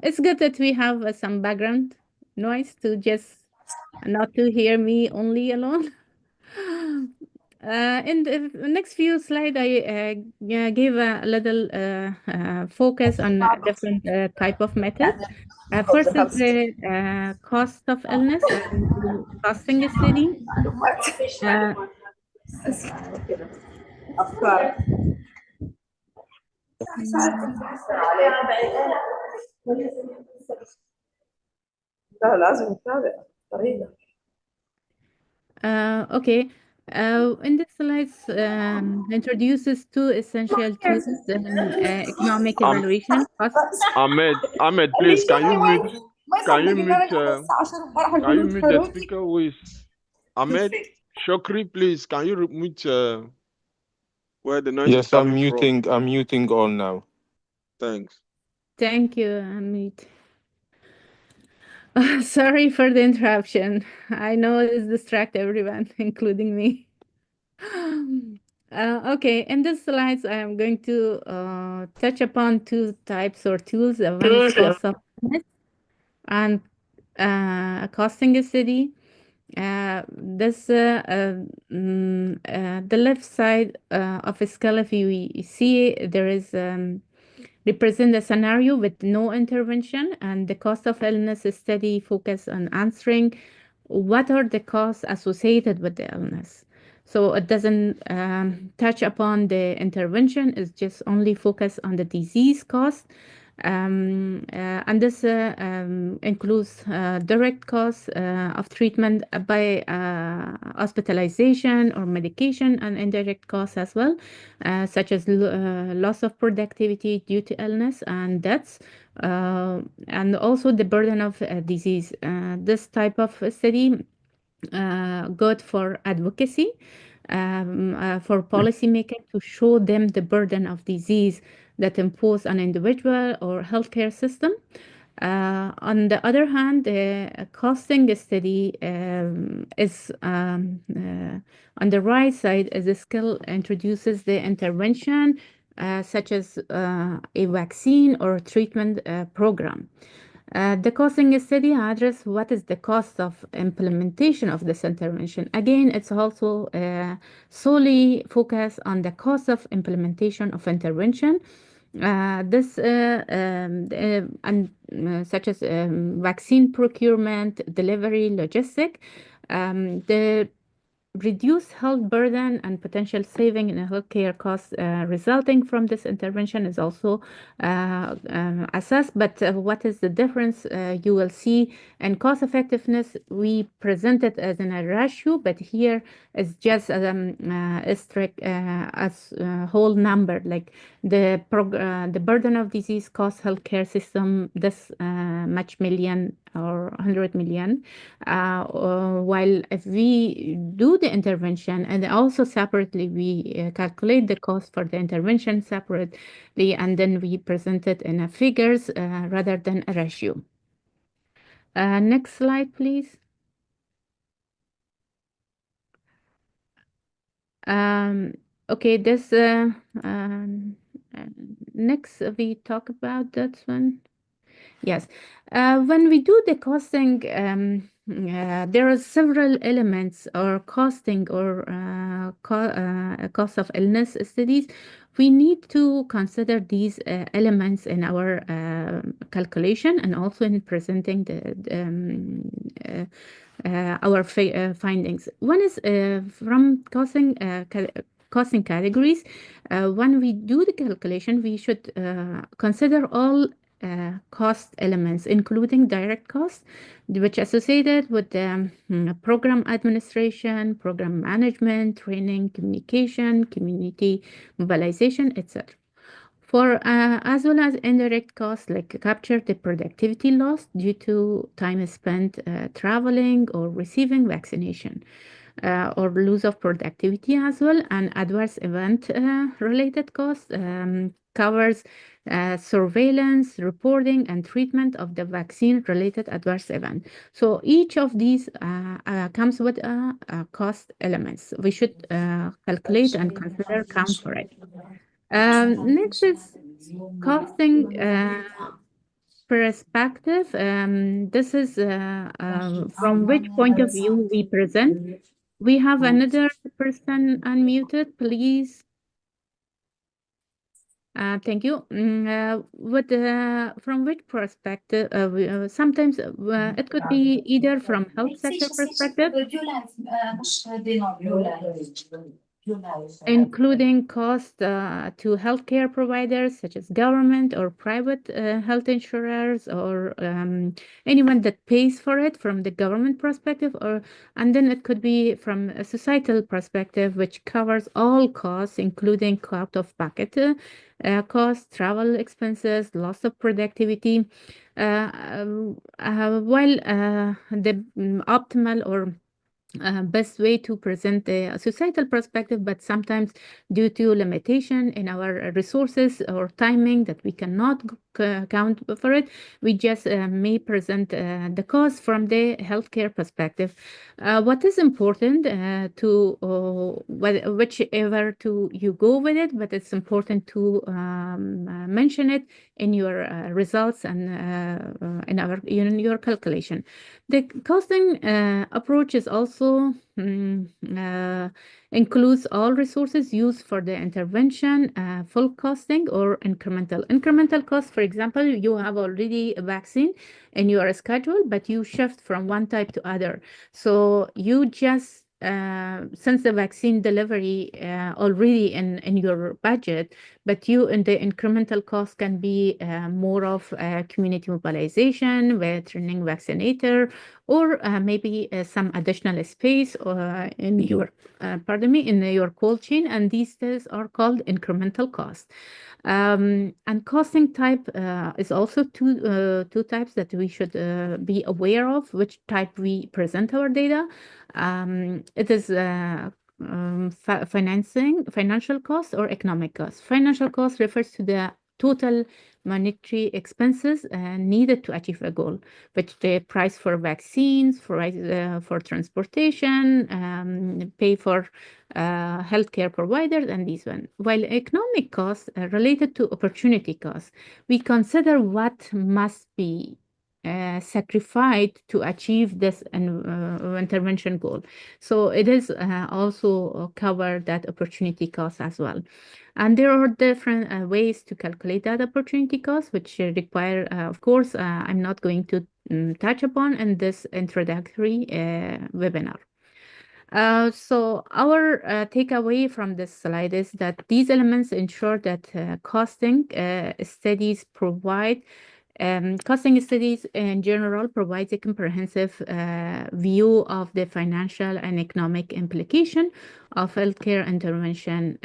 It's good that we have some background noise to just not to hear me only alone. In the next few slides, I gave a little focus on different type of methods. First is the cost of illness and costing study. أفكار. لا لازم نتابع طريقة. Okay. In this slides, introduces two essential tools in economic evaluation. Ahmed, please, can you mute the speaker who is Ahmed Shokri, please, can you mute where the noise is Yes, I'm coming muting. from? I'm muting all now. Thanks. Thank you, Amit. Sorry for the interruption. I know it distract everyone, including me. Okay, in this slides, I am going to touch upon two types or tools. One is cost of illness and costing study. The left side of a scale, if you see, there is represent a scenario with no intervention, and the cost of illness study focus on answering what are the costs associated with the illness. So it doesn't touch upon the intervention, it's just only focus on the disease cost. And this includes direct costs of treatment by hospitalization or medication, and indirect costs as well, such as loss of productivity due to illness and deaths, and also the burden of disease. This type of study good for advocacy, for policymakers to show them the burden of disease that impose on individual or healthcare system. On the other hand, the costing study is on the right side, as a skill introduces the intervention, such as a vaccine or treatment program. The costing study address what is the cost of implementation of this intervention. Again, it's also solely focused on the cost of implementation of intervention. Such as vaccine procurement, delivery, logistic. The reduced health burden and potential saving in healthcare costs resulting from this intervention is also assessed. But what is the difference? You will see in cost effectiveness, we present it as in a ratio, but here it's just a strict as whole number, like the burden of disease cost healthcare system this much million or 100 million, while if we do the intervention and also separately we calculate the cost for the intervention separately, and then we present it in a figures rather than a ratio. Next slide, please. Okay, this next we talk about that one. Yes. When we do the costing, there are several elements or costing or cost of illness studies. We need to consider these elements in our calculation and also in presenting our findings. One is from costing categories. When we do the calculation, we should consider all cost elements, including direct costs, which associated with the program administration, program management, training, communication, community mobilization, etc. For as well as indirect costs, like capture the productivity loss due to time spent traveling or receiving vaccination, or lose of productivity as well. And adverse event related costs covers surveillance, reporting, and treatment of the vaccine-related adverse event. So each of these comes with cost elements. We should calculate and consider count for it. Next is costing perspective. This is from which point of view we present. We have another person unmuted, please. Thank you. From which perspective? Sometimes it could be either from health sector perspective, including cost to healthcare providers such as government or private health insurers, or anyone that pays for it from the government perspective, and then it could be from a societal perspective, which covers all costs, including out of pocket costs, travel expenses, loss of productivity. While the optimal or best way to present the societal perspective, but sometimes due to limitation in our resources or timing that we cannot count for it, we just may present the cost from the healthcare perspective. What is important to whichever to you go with it, but it's important to mention it in your results and in your calculation. The costing approach is also includes all resources used for the intervention, full costing or incremental. Incremental cost, for example, you have already a vaccine in your schedule, but you shift from one type to other. So you just since the vaccine delivery already in your budget, But in the incremental cost can be more of community mobilization, training vaccinator, or maybe some additional space in your in your cold chain, and these are called incremental cost. And costing type is also two types that we should be aware of, which type we present our data. It is financial cost or economic cost. Financial cost refers to the total monetary expenses needed to achieve a goal, which the price for vaccines, for transportation, pay for healthcare providers, and these one. While economic costs are related to opportunity costs, we consider what must be sacrificed to achieve this intervention goal. So it is also cover that opportunity cost as well. And there are different ways to calculate that opportunity cost, which require, of course, I'm not going to touch upon in this introductory webinar. So our takeaway from this slide is that these elements ensure that costing studies provide costing studies in general provides a comprehensive view of the financial and economic implication of healthcare intervention,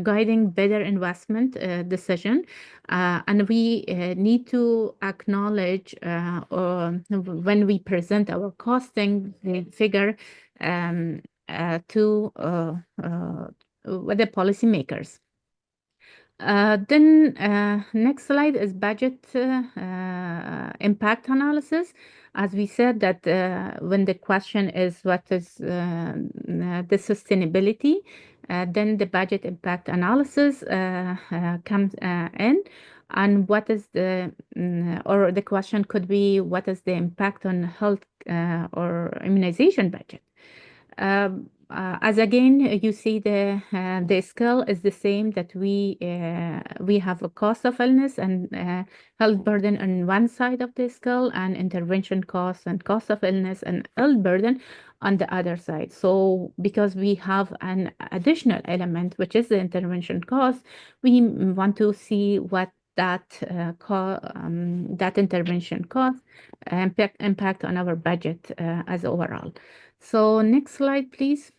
guiding better investment decision. And we need to acknowledge when we present our costing figure to the policymakers. Then next slide is budget impact analysis. As we said that when the question is what is the sustainability, then the budget impact analysis comes in. And what is or the question could be, what is the impact on health or immunization budget? As again, you see the scale is the same, that we have a cost of illness and health burden on one side of the scale, and intervention costs and cost of illness and health burden on the other side. So because we have an additional element, which is the intervention cost, we want to see what that intervention cost impact on our budget as overall. So next slide, please.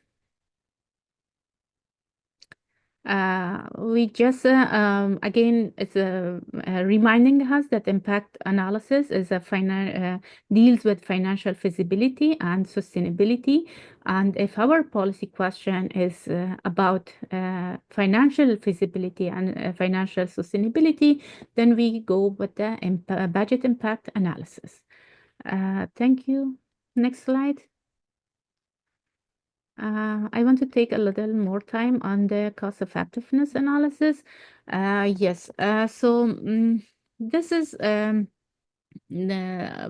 We just again, it's reminding us that impact analysis is deals with financial feasibility and sustainability. And if our policy question is about financial feasibility and financial sustainability, then we go with the budget impact analysis. Thank you. Next slide. I want to take a little more time on the cost effectiveness analysis. Yes, so this is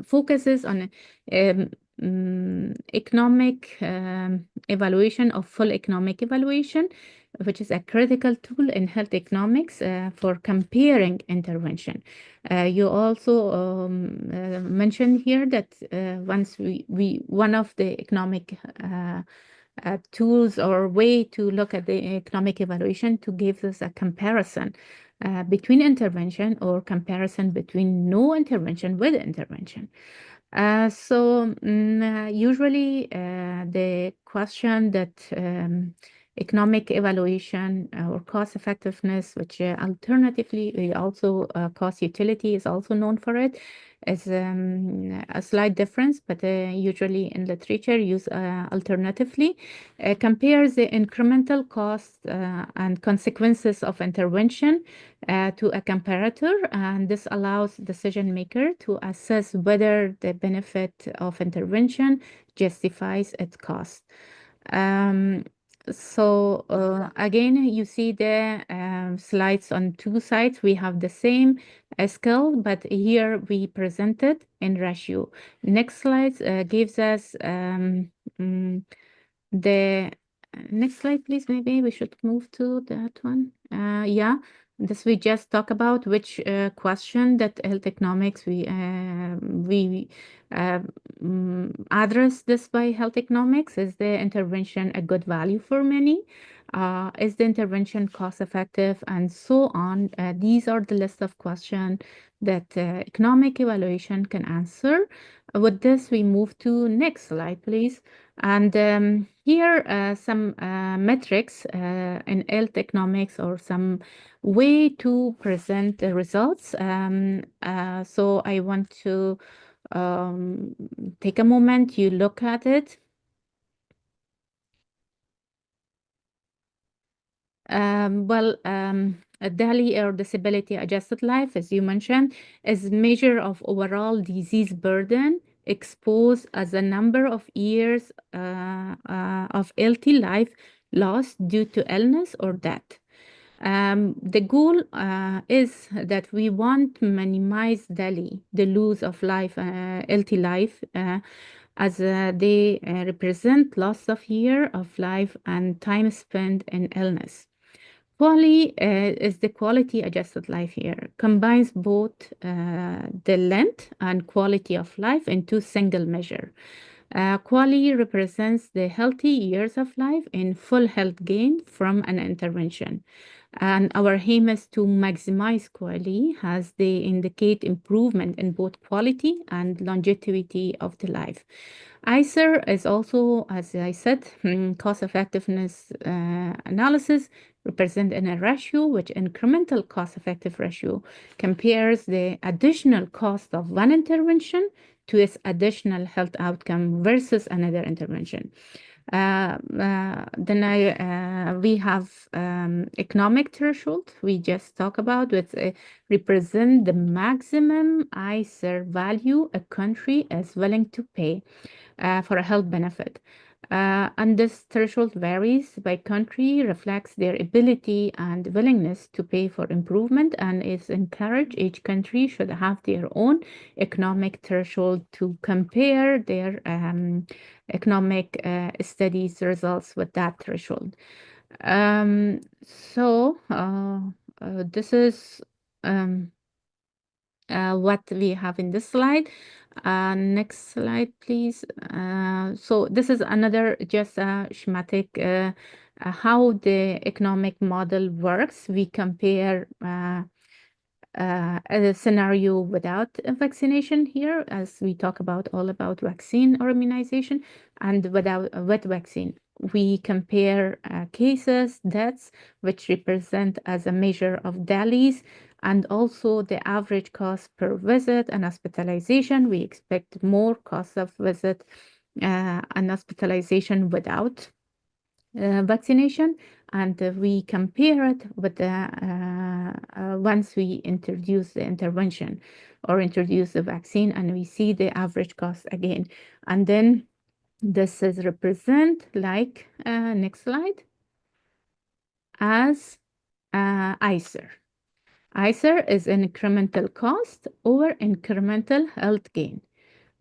focuses on economic evaluation of full economic evaluation, which is a critical tool in health economics for comparing intervention. You also mentioned here that once one of the economic tools or way to look at the economic evaluation to give us a comparison between intervention or comparison between no intervention with intervention. Usually the question that economic evaluation or cost effectiveness, which alternatively we also cost utility is also known for it, is a slight difference, but usually in literature used alternatively, compares the incremental cost and consequences of intervention to a comparator, and this allows decision maker to assess whether the benefit of intervention justifies its cost. Again, you see the slides on two sides. We have the same scale, but here we present it in ratio. Next slide gives us the next slide, please. Maybe we should move to that one. Yeah, this we just talk about which question that health economics we address this by health economics. Is the intervention a good value for many? Is the intervention cost effective, and so on. These are the list of questions that economic evaluation can answer. With this, we move to next slide, please. And here some metrics in health economics, or some way to present the results. So I want to take a moment, you look at it. A DALY, or disability adjusted life, as you mentioned, is measure of overall disease burden exposed as a number of years of healthy life lost due to illness or death. The goal is that we want to minimize DALY, the loss of life, healthy life, as they represent loss of year of life and time spent in illness. QALY is the quality adjusted life here, combines both the length and quality of life into single measure. QALY represents the healthy years of life in full health gain from an intervention. And our aim is to maximize QALY as they indicate improvement in both quality and longevity of the life. ICER is also, as I said, cost effectiveness analysis, represent in a ratio, which incremental cost effective ratio compares the additional cost of one intervention to its additional health outcome versus another intervention. Then we have economic threshold we just talked about, which represent the maximum ICER value a country is willing to pay for a health benefit. And this threshold varies by country, reflects their ability and willingness to pay for improvement, and is encouraged. Each country should have their own economic threshold to compare their economic studies results with that threshold. This is what we have in this slide. Next slide, please. So this is another just schematic how the economic model works. We compare a scenario without a vaccination here, as we talk about all about vaccine or immunization, and with vaccine. We compare cases, deaths, which represent as a measure of DALYs, and also the average cost per visit and hospitalization. We expect more cost of visit and hospitalization without vaccination, and we compare it with the once we introduce the intervention or introduce the vaccine, and we see the average cost again. And then this is represent like next slide as ICER. ICER is an incremental cost over incremental health gain.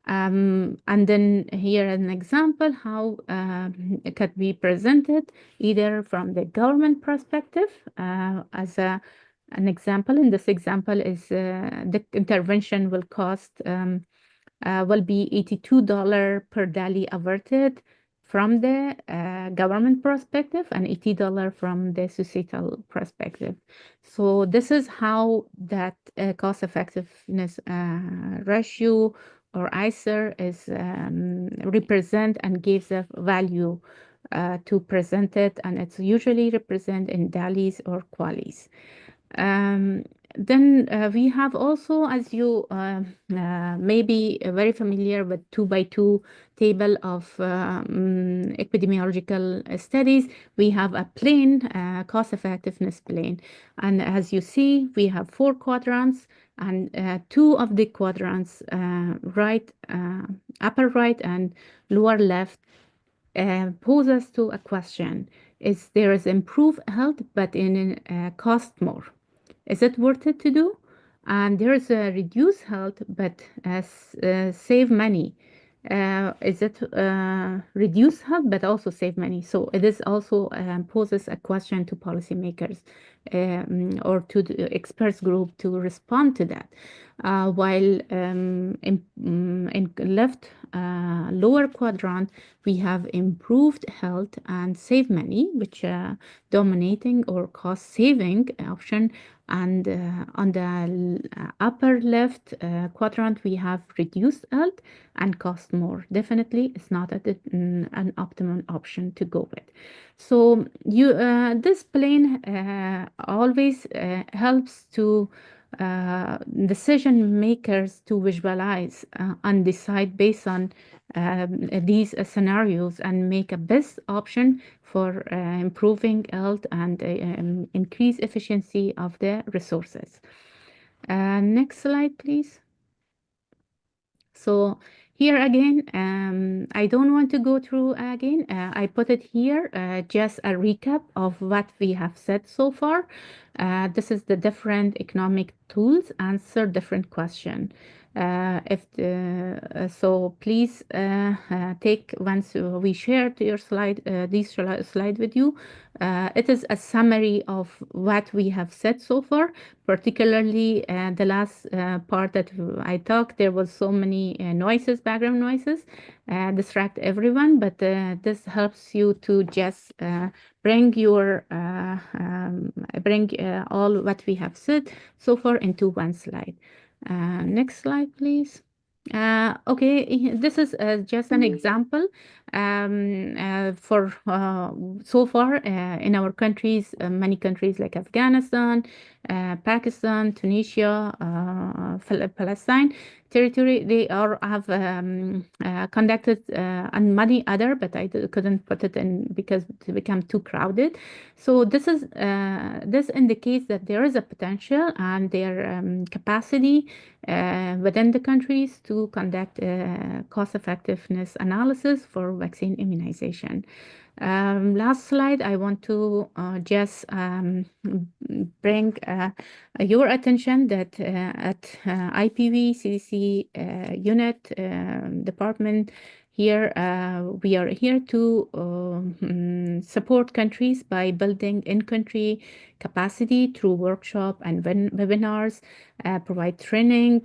And then here an example how it could be presented either from the government perspective as an example. In this example is the intervention will cost will be $82 per DALY averted from the government perspective, and $80 from the societal perspective. So this is how that cost effectiveness ratio or ICER is represent and gives a value to present it, and it's usually represent in DALYs or QALYs. Then we have also, as you may be very familiar with 2x2 table of epidemiological studies. We have a plane, cost effectiveness plane. And as you see, we have 4 quadrants, and 2 of the quadrants, right, upper right and lower left, pose us to a question. Is there is improved health, but in cost more? Is it worth it to do? And there is a reduced health, but save money. Is it reduce health, but also save money? So it is also poses a question to policymakers. or to the experts group to respond to that. While in left lower quadrant, we have improved health and save money, which dominating or cost saving option. And on the upper left quadrant, we have reduced health and cost more. Definitely, it's not an optimal option to go with. So this plane always helps to decision makers to visualize and decide based on these scenarios and make a best option for improving health and increase efficiency of the resources. Next slide, please. So here again, I don't want to go through again. I put it here, just a recap of what we have said so far. This is the different economic tools answer different question. So please take once we shared your slide, this slide with you. It is a summary of what we have said so far, particularly the last part that I talked. There was so many noises, background noises, distract everyone, but this helps you to just bring your bring all what we have said so far into one slide. Next slide, please. Okay, this is just an example for so far in our countries, many countries like Afghanistan, Pakistan, Tunisia, Palestine territory, they are have conducted and many other, but I couldn't put it in because it became too crowded. So this is this indicates that there is a potential and their capacity within the countries to conduct cost effectiveness analysis for vaccine immunization. Last slide, I want to just bring your attention that at IPV CDC unit department here, we are here to support countries by building in-country capacity through workshop and webinars, provide training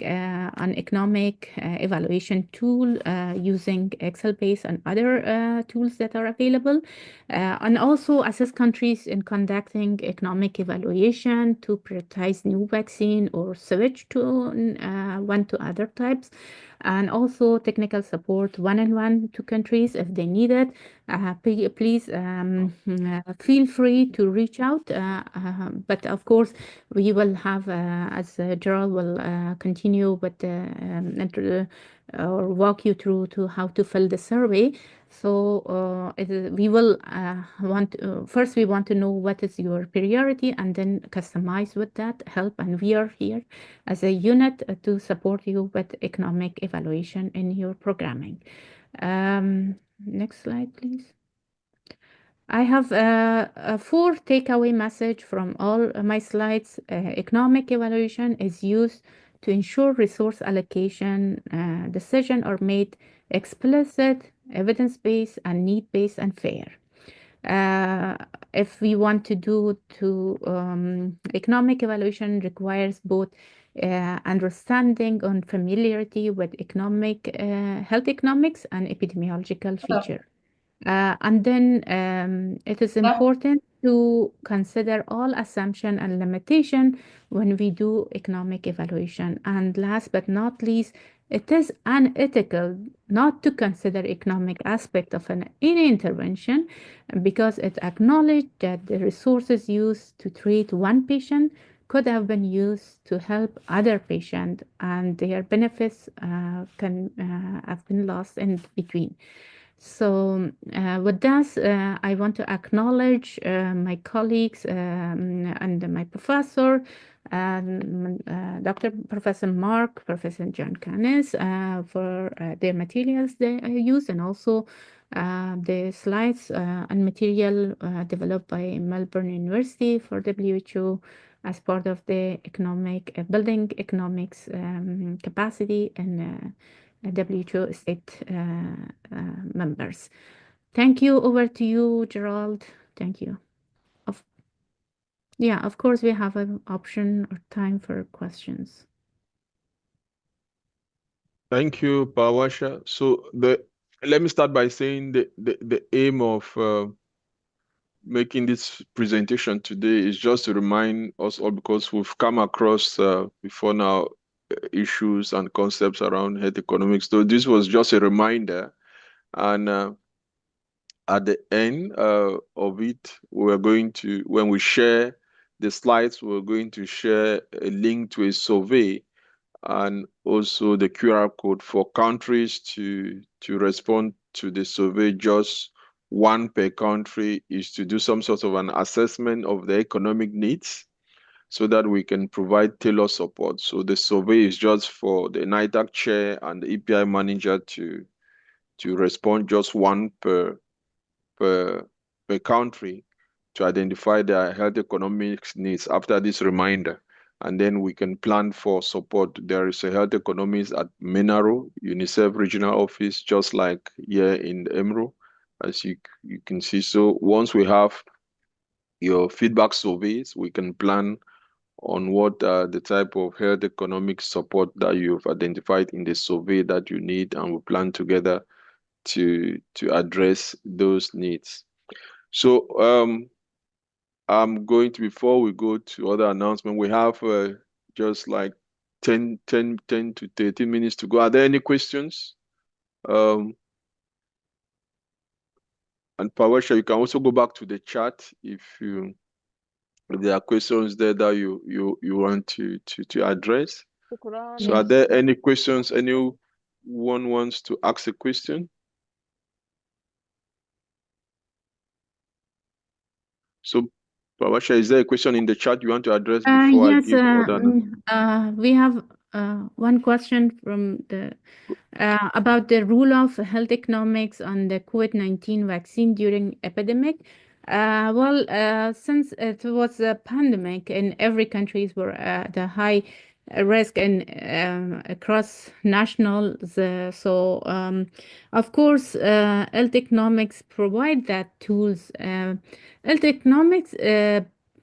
on economic evaluation tool using Excel-based and other tools that are available, and also assist countries in conducting economic evaluation to prioritize new vaccine or switch to one to other types, and also technical support one-on-one to countries if they need it. Please feel free to reach out. But of course, we will have, as Gerald will continue with or walk you through to how to fill the survey. So we will first we want to know what is your priority and then customize with that help. And we are here as a unit to support you with economic evaluation in your programming. Next slide, please. I have a 4 takeaway message from all my slides. Economic evaluation is used to ensure resource allocation decisions are made explicit, evidence-based, and need-based and fair. If we want to do economic evaluation requires both understanding and familiarity with economic health economics and epidemiological feature. And then it is important to consider all assumption and limitation when we do economic evaluation. And last but not least, it is unethical not to consider economic aspect of any intervention because it acknowledged that the resources used to treat one patient could have been used to help other patients and their benefits can have been lost in between. So with that, I want to acknowledge my colleagues and my professor, Dr. Professor Mark, Professor John Canis, for their materials they use, and also the slides and material developed by Melbourne University for WHO as part of the building economics capacity and WHO state members. Thank you. Over to you, Gerald. Thank you. Yeah, of course, we have an option or time for questions. Thank you, Pawasha. So let me start by saying the aim of making this presentation today is just to remind us all, because we've come across before now issues and concepts around health economics. So this was just a reminder, and at the end of it, we're going to, when we share the slides, we're going to share a link to a survey and also the QR code for countries to respond to the survey. Just one per country is to do some sort of an assessment of the economic needs so that we can provide tailored support. So the survey is just for the NITAC chair and the EPI manager to respond, just one per country, to identify their health economics needs after this reminder. And then we can plan for support. There is a health economics at MENARO, UNICEF regional office, just like here in the EMRO, as you can see. So once we have your feedback surveys, we can plan on what the type of health economic support that you've identified in the survey that you need, and we plan together to address those needs. So I'm going to, before we go to other announcement, we have just like 10 to 13 minutes to go. Are there any questions? And Pawasha, you can also go back to the chat if there are questions there that you want to address. So are there any questions? Anyone wants to ask a question? So Pawasha, is there a question in the chat you want to address before I Yes, give other? we have one question from the about the role of health economics on the COVID-19 vaccine during epidemic. Since it was a pandemic and every countries were at a high risk and across nationals, of course, health economics provide that tools. Health economics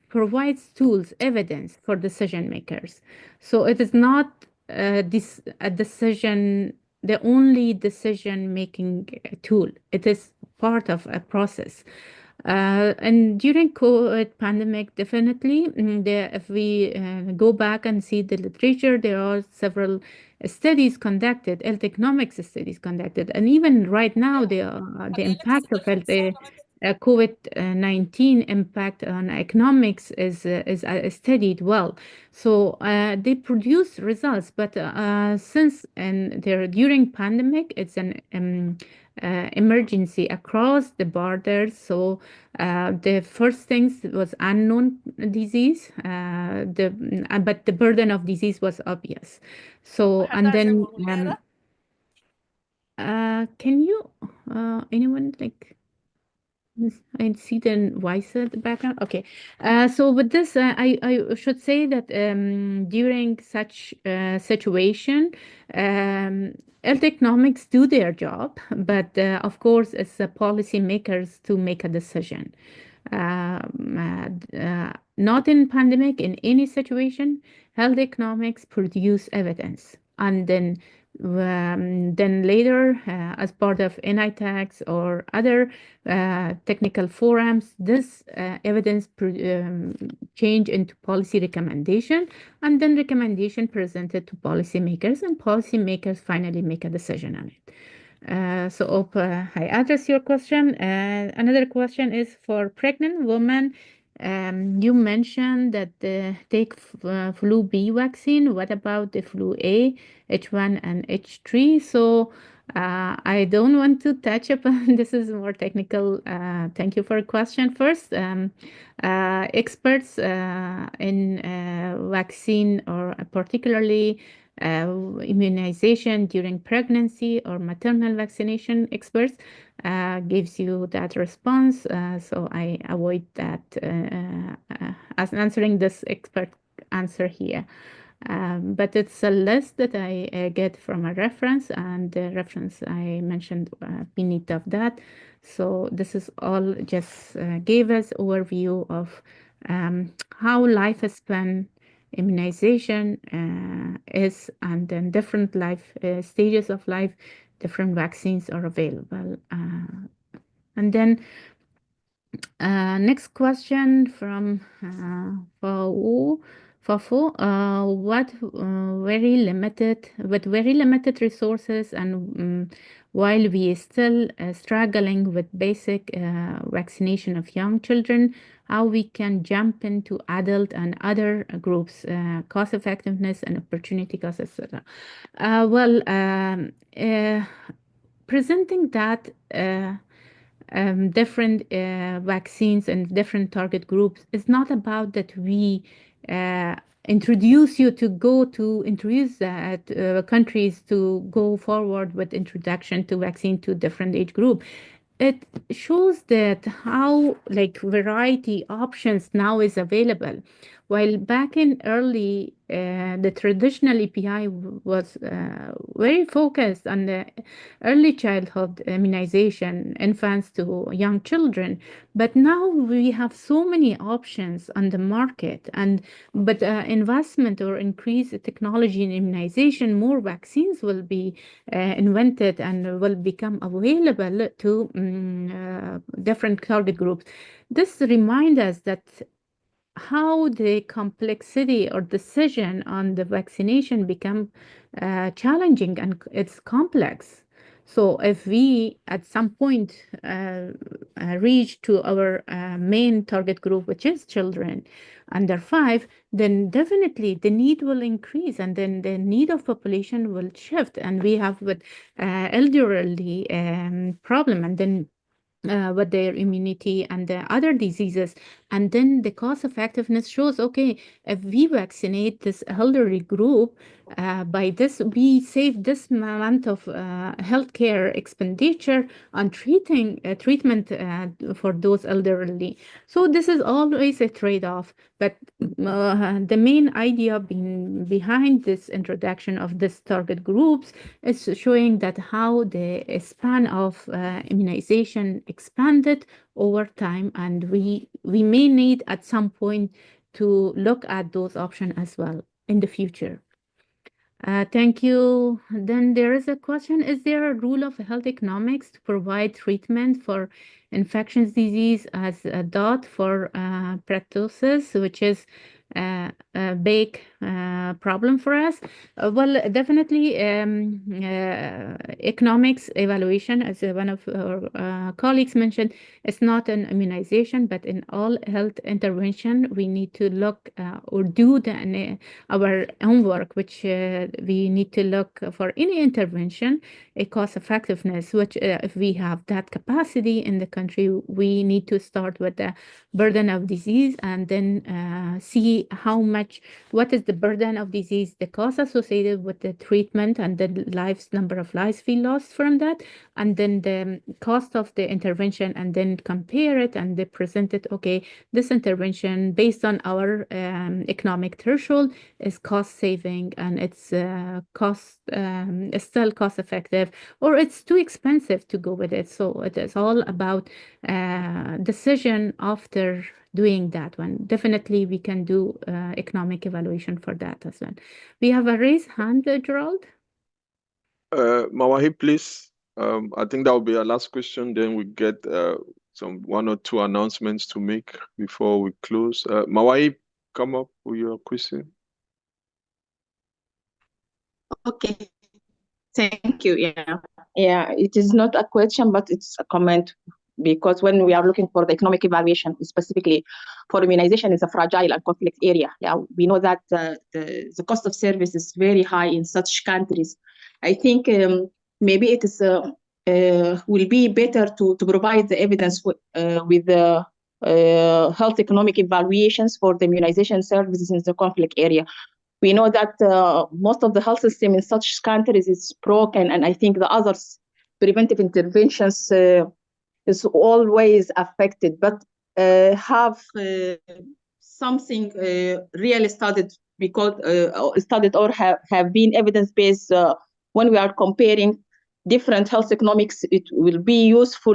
provides tools, evidence for decision makers. So it is not a decision, the only decision making tool. It is part of a process. And during COVID pandemic, definitely, if we go back and see the literature, there are several studies conducted, health economics studies conducted, and even right now, the impact of health. COVID-19 impact on economics is studied well. So they produce results, but since and there during pandemic, it's an emergency across the borders. So the first things was unknown disease, but the burden of disease was obvious. So and then can you anyone like? I see the voice at the background. Okay. So with this, I should say that during such situation, health economics do their job, but of course, it's the policymakers to make a decision. Not in pandemic, in any situation, health economics produce evidence, and then later, as part of NITACs or other technical forums, this evidence change into policy recommendation, and then recommendation presented to policymakers, and policymakers finally make a decision on it. So hope I address your question. Another question is for pregnant women. You mentioned that take flu B vaccine. What about the flu A, H1 and H3? So I don't want to touch upon this is more technical. Thank you for a question first. Experts in vaccine or particularly immunization during pregnancy or maternal vaccination experts gives you that response. So I avoid that as answering this expert answer here. But it's a list that I get from a reference, and the reference I mentioned beneath of that. So this is all just gave us overview of how lifespan immunization is, and then different life stages of life, different vaccines are available. And then next question from Fafo. With very limited resources, and while we still struggling with basic vaccination of young children, how we can jump into adult and other groups, cost effectiveness and opportunity cost, etc. Presenting that different vaccines and different target groups, it's not about that we introduce countries to go forward with introduction to vaccine to different age group. It shows that how variety options now is available. While back in early, the traditional EPI was very focused on the early childhood immunization, infants to young children. But now we have so many options on the market, but investment or increased technology in immunization, more vaccines will be invented and will become available to different target groups. This reminds us that how the complexity or decision on the vaccination become challenging, and it's complex. So if we at some point reach to our main target group, which is children under 5, then definitely the need will increase, and then the need of population will shift, and we have with elderly problem, and then with their immunity and the other diseases. And then the cost effectiveness shows, okay, if we vaccinate this elderly group, by this, we save this amount of healthcare expenditure on treatment for those elderly. So this is always a trade-off. But the main idea behind this introduction of this target groups is showing that how the span of immunization expanded over time, and we may need at some point to look at those options as well in the future. Thank you. Then there is a question: is there a rule of health economics to provide treatment for infectious disease as a dot for pertussis, which is a big problem for us? Well, definitely economics evaluation, as one of our colleagues mentioned, it's not an immunization, but in all health intervention, we need to look or do our homework, which we need to look for any intervention, a cost effectiveness, which if we have that capacity in the country, we need to start with the burden of disease, and then see what is the burden of disease, the cost associated with the treatment, and the number of lives we lost from that, and then the cost of the intervention, and then compare it and they present it, okay, this intervention based on our economic threshold is cost saving, and it's still cost effective, or it's too expensive to go with it. So it is all about decision after doing that one. Definitely we can do economic evaluation for that as well. We have a raised hand, Gerald. Mawahi, please. I think that will be our last question. Then we get some 1 or 2 announcements to make before we close. Mawahi, come up with your question. Okay, thank you. Yeah, it is not a question, but it's a comment, because when we are looking for the economic evaluation, specifically for immunization, is a fragile and conflict area. Yeah, we know that the cost of service is very high in such countries. I think maybe it is will be better to provide the evidence with the health economic evaluations for the immunization services in the conflict area. We know that most of the health system in such countries is broken, and I think the others preventive interventions is always affected. But have something really studied, because studied or have been evidence-based when we are comparing different health economics, it will be useful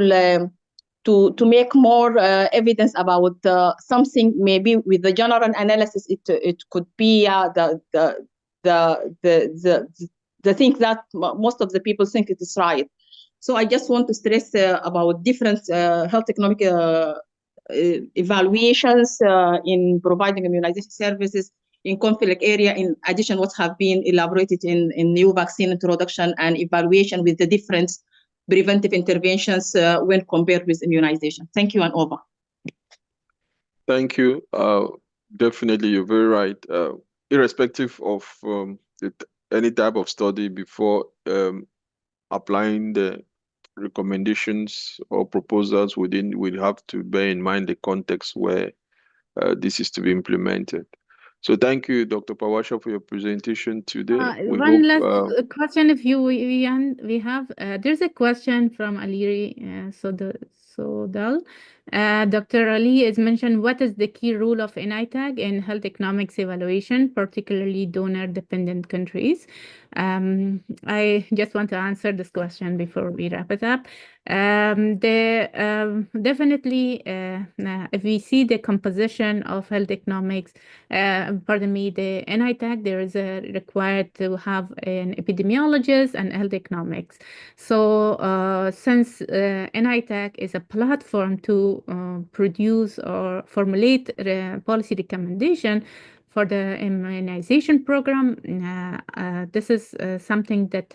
to make more evidence about something. Maybe with the general analysis, it could be the thing that most of the people think it is right. So I just want to stress about different health economic evaluations in providing immunization services in conflict area, in addition what have been elaborated in new vaccine introduction and evaluation with the different preventive interventions when compared with immunization. Thank you, and over. Thank you. Definitely, you're very right. Irrespective of any type of study, before applying the recommendations or proposals within, we'd have to bear in mind the context where this is to be implemented. So thank you, Dr. Pawasha, for your presentation today. One last question, if we have. There's a question from Aliri Sodal. Dr. Ali has mentioned, what is the key role of NITAG in health economics evaluation, particularly donor-dependent countries? I just want to answer this question before we wrap it up. Definitely, if we see the composition of health economics, pardon me, the NITAG, there is a required to have an epidemiologist and health economics. So since NITAG is a platform to produce or formulate policy recommendation for the immunization program, this is something that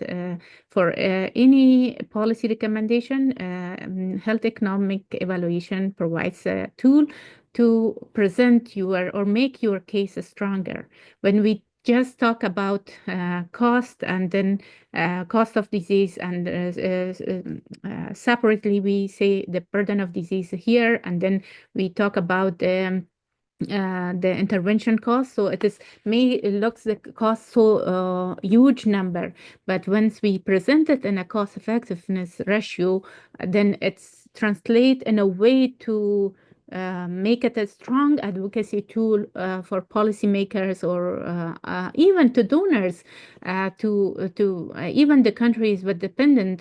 for any policy recommendation, health economic evaluation provides a tool to present your or make your case stronger. When we just talk about cost and then cost of disease, and separately we say the burden of disease here, and then we talk about the intervention cost. So it looks the cost so huge number, but once we present it in a cost effectiveness ratio, then it's translate in a way to make it a strong advocacy tool for policymakers or even to donors, to even the countries with dependent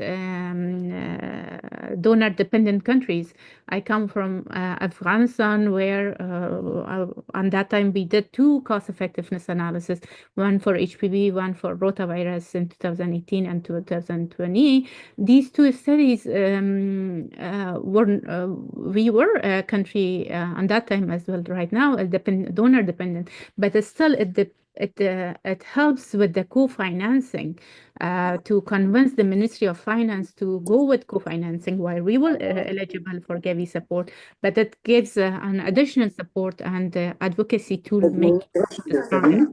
donor dependent countries. I come from Afghanistan, where on that time we did 2 cost effectiveness analysis, one for HPV, one for rotavirus in 2018 and 2020. These 2 studies we were a country on that time as well. Right now, donor dependent, but still it helps with the co-financing to convince the Ministry of Finance to go with co-financing while we were eligible for Gavi support, but it gives an additional support and advocacy tool make it stronger.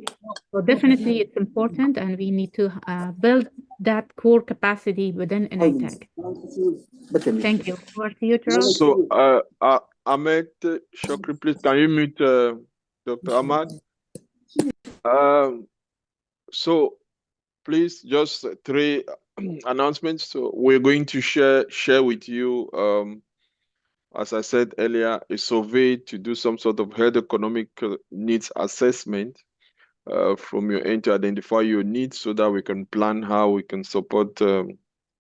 So definitely it's important, and we need to build that core capacity within NITAG. Thank you. Over to you, Charles. So Ahmed Shokri, please, can you mute Dr. Ahmad? So please, just 3 announcements. So we're going to share with you, as I said earlier, a survey to do some sort of health economic needs assessment from your end to identify your needs so that we can plan how we can support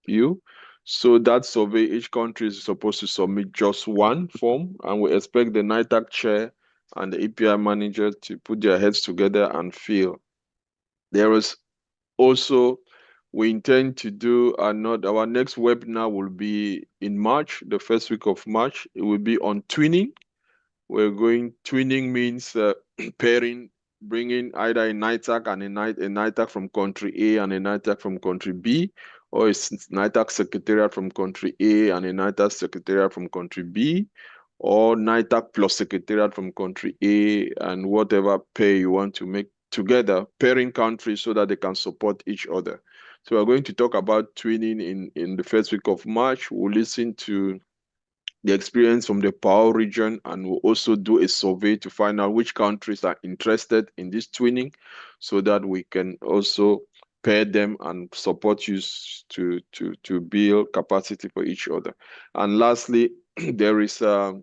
you. So that survey, each country is supposed to submit just 1 form, and we expect the NITAG chair and the EPI manager to put their heads together and fill. There is also, we intend to do our next webinar will be in March, the first week of March. It will be on twinning. Twinning means pairing, bringing either a NITAG and a NITAG from country A and a NITAG from country B, or a NITAG secretariat from country A and a NITAG secretariat from country B, or NITAG plus secretariat from country A, and whatever pair you want to make together, pairing countries so that they can support each other. So we're going to talk about twinning in the first week of March. We'll listen to the experience from the Pao region, and we'll also do a survey to find out which countries are interested in this twinning so that we can also pair them and support you to build capacity for each other. And lastly, there is a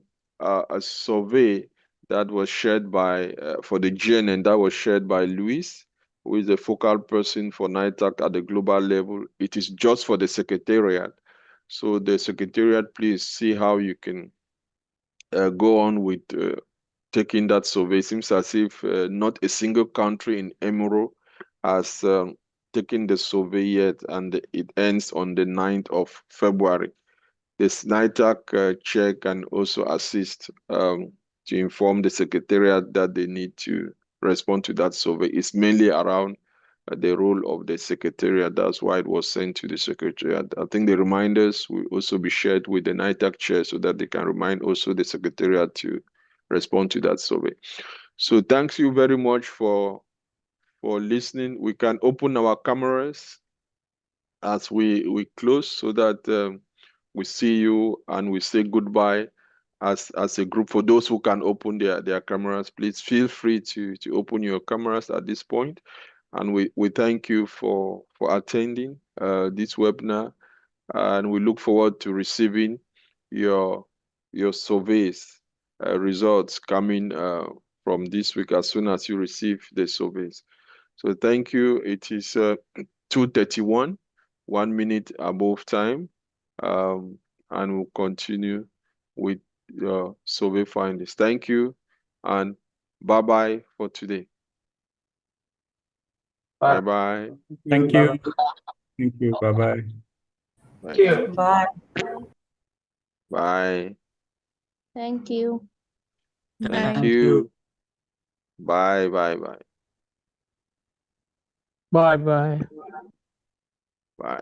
survey that was shared by, for the GNN, that was shared by Luis, who is the focal person for NITAG at the global level. It is just for the secretariat. So the Secretariat, please see how you can go on with taking that survey. Seems as if not a single country in EMRO has taken the survey yet, and it ends on the 9th of February. The NITAC chair can also assist to inform the Secretariat that they need to respond to that survey. It's mainly around the role of the Secretariat. That's why it was sent to the Secretariat. I think the reminders will also be shared with the NITAC chair so that they can remind also the Secretariat to respond to that survey. So thanks you very much for listening. We can open our cameras as we close so that we see you and we say goodbye as a group. For those who can open their cameras, please feel free to open your cameras at this point. And we thank you for attending this webinar, and we look forward to receiving your surveys results coming from this week as soon as you receive the surveys. So thank you. It is 2:31, 1 minute above time, and we'll continue with your survey findings. Thank you, and bye-bye for today. Bye-bye. Thank you. Thank you. Bye-bye. Thank you. Bye. Bye. Thank you. Thank Bye. you. Bye, bye, bye. Bye bye. Bye.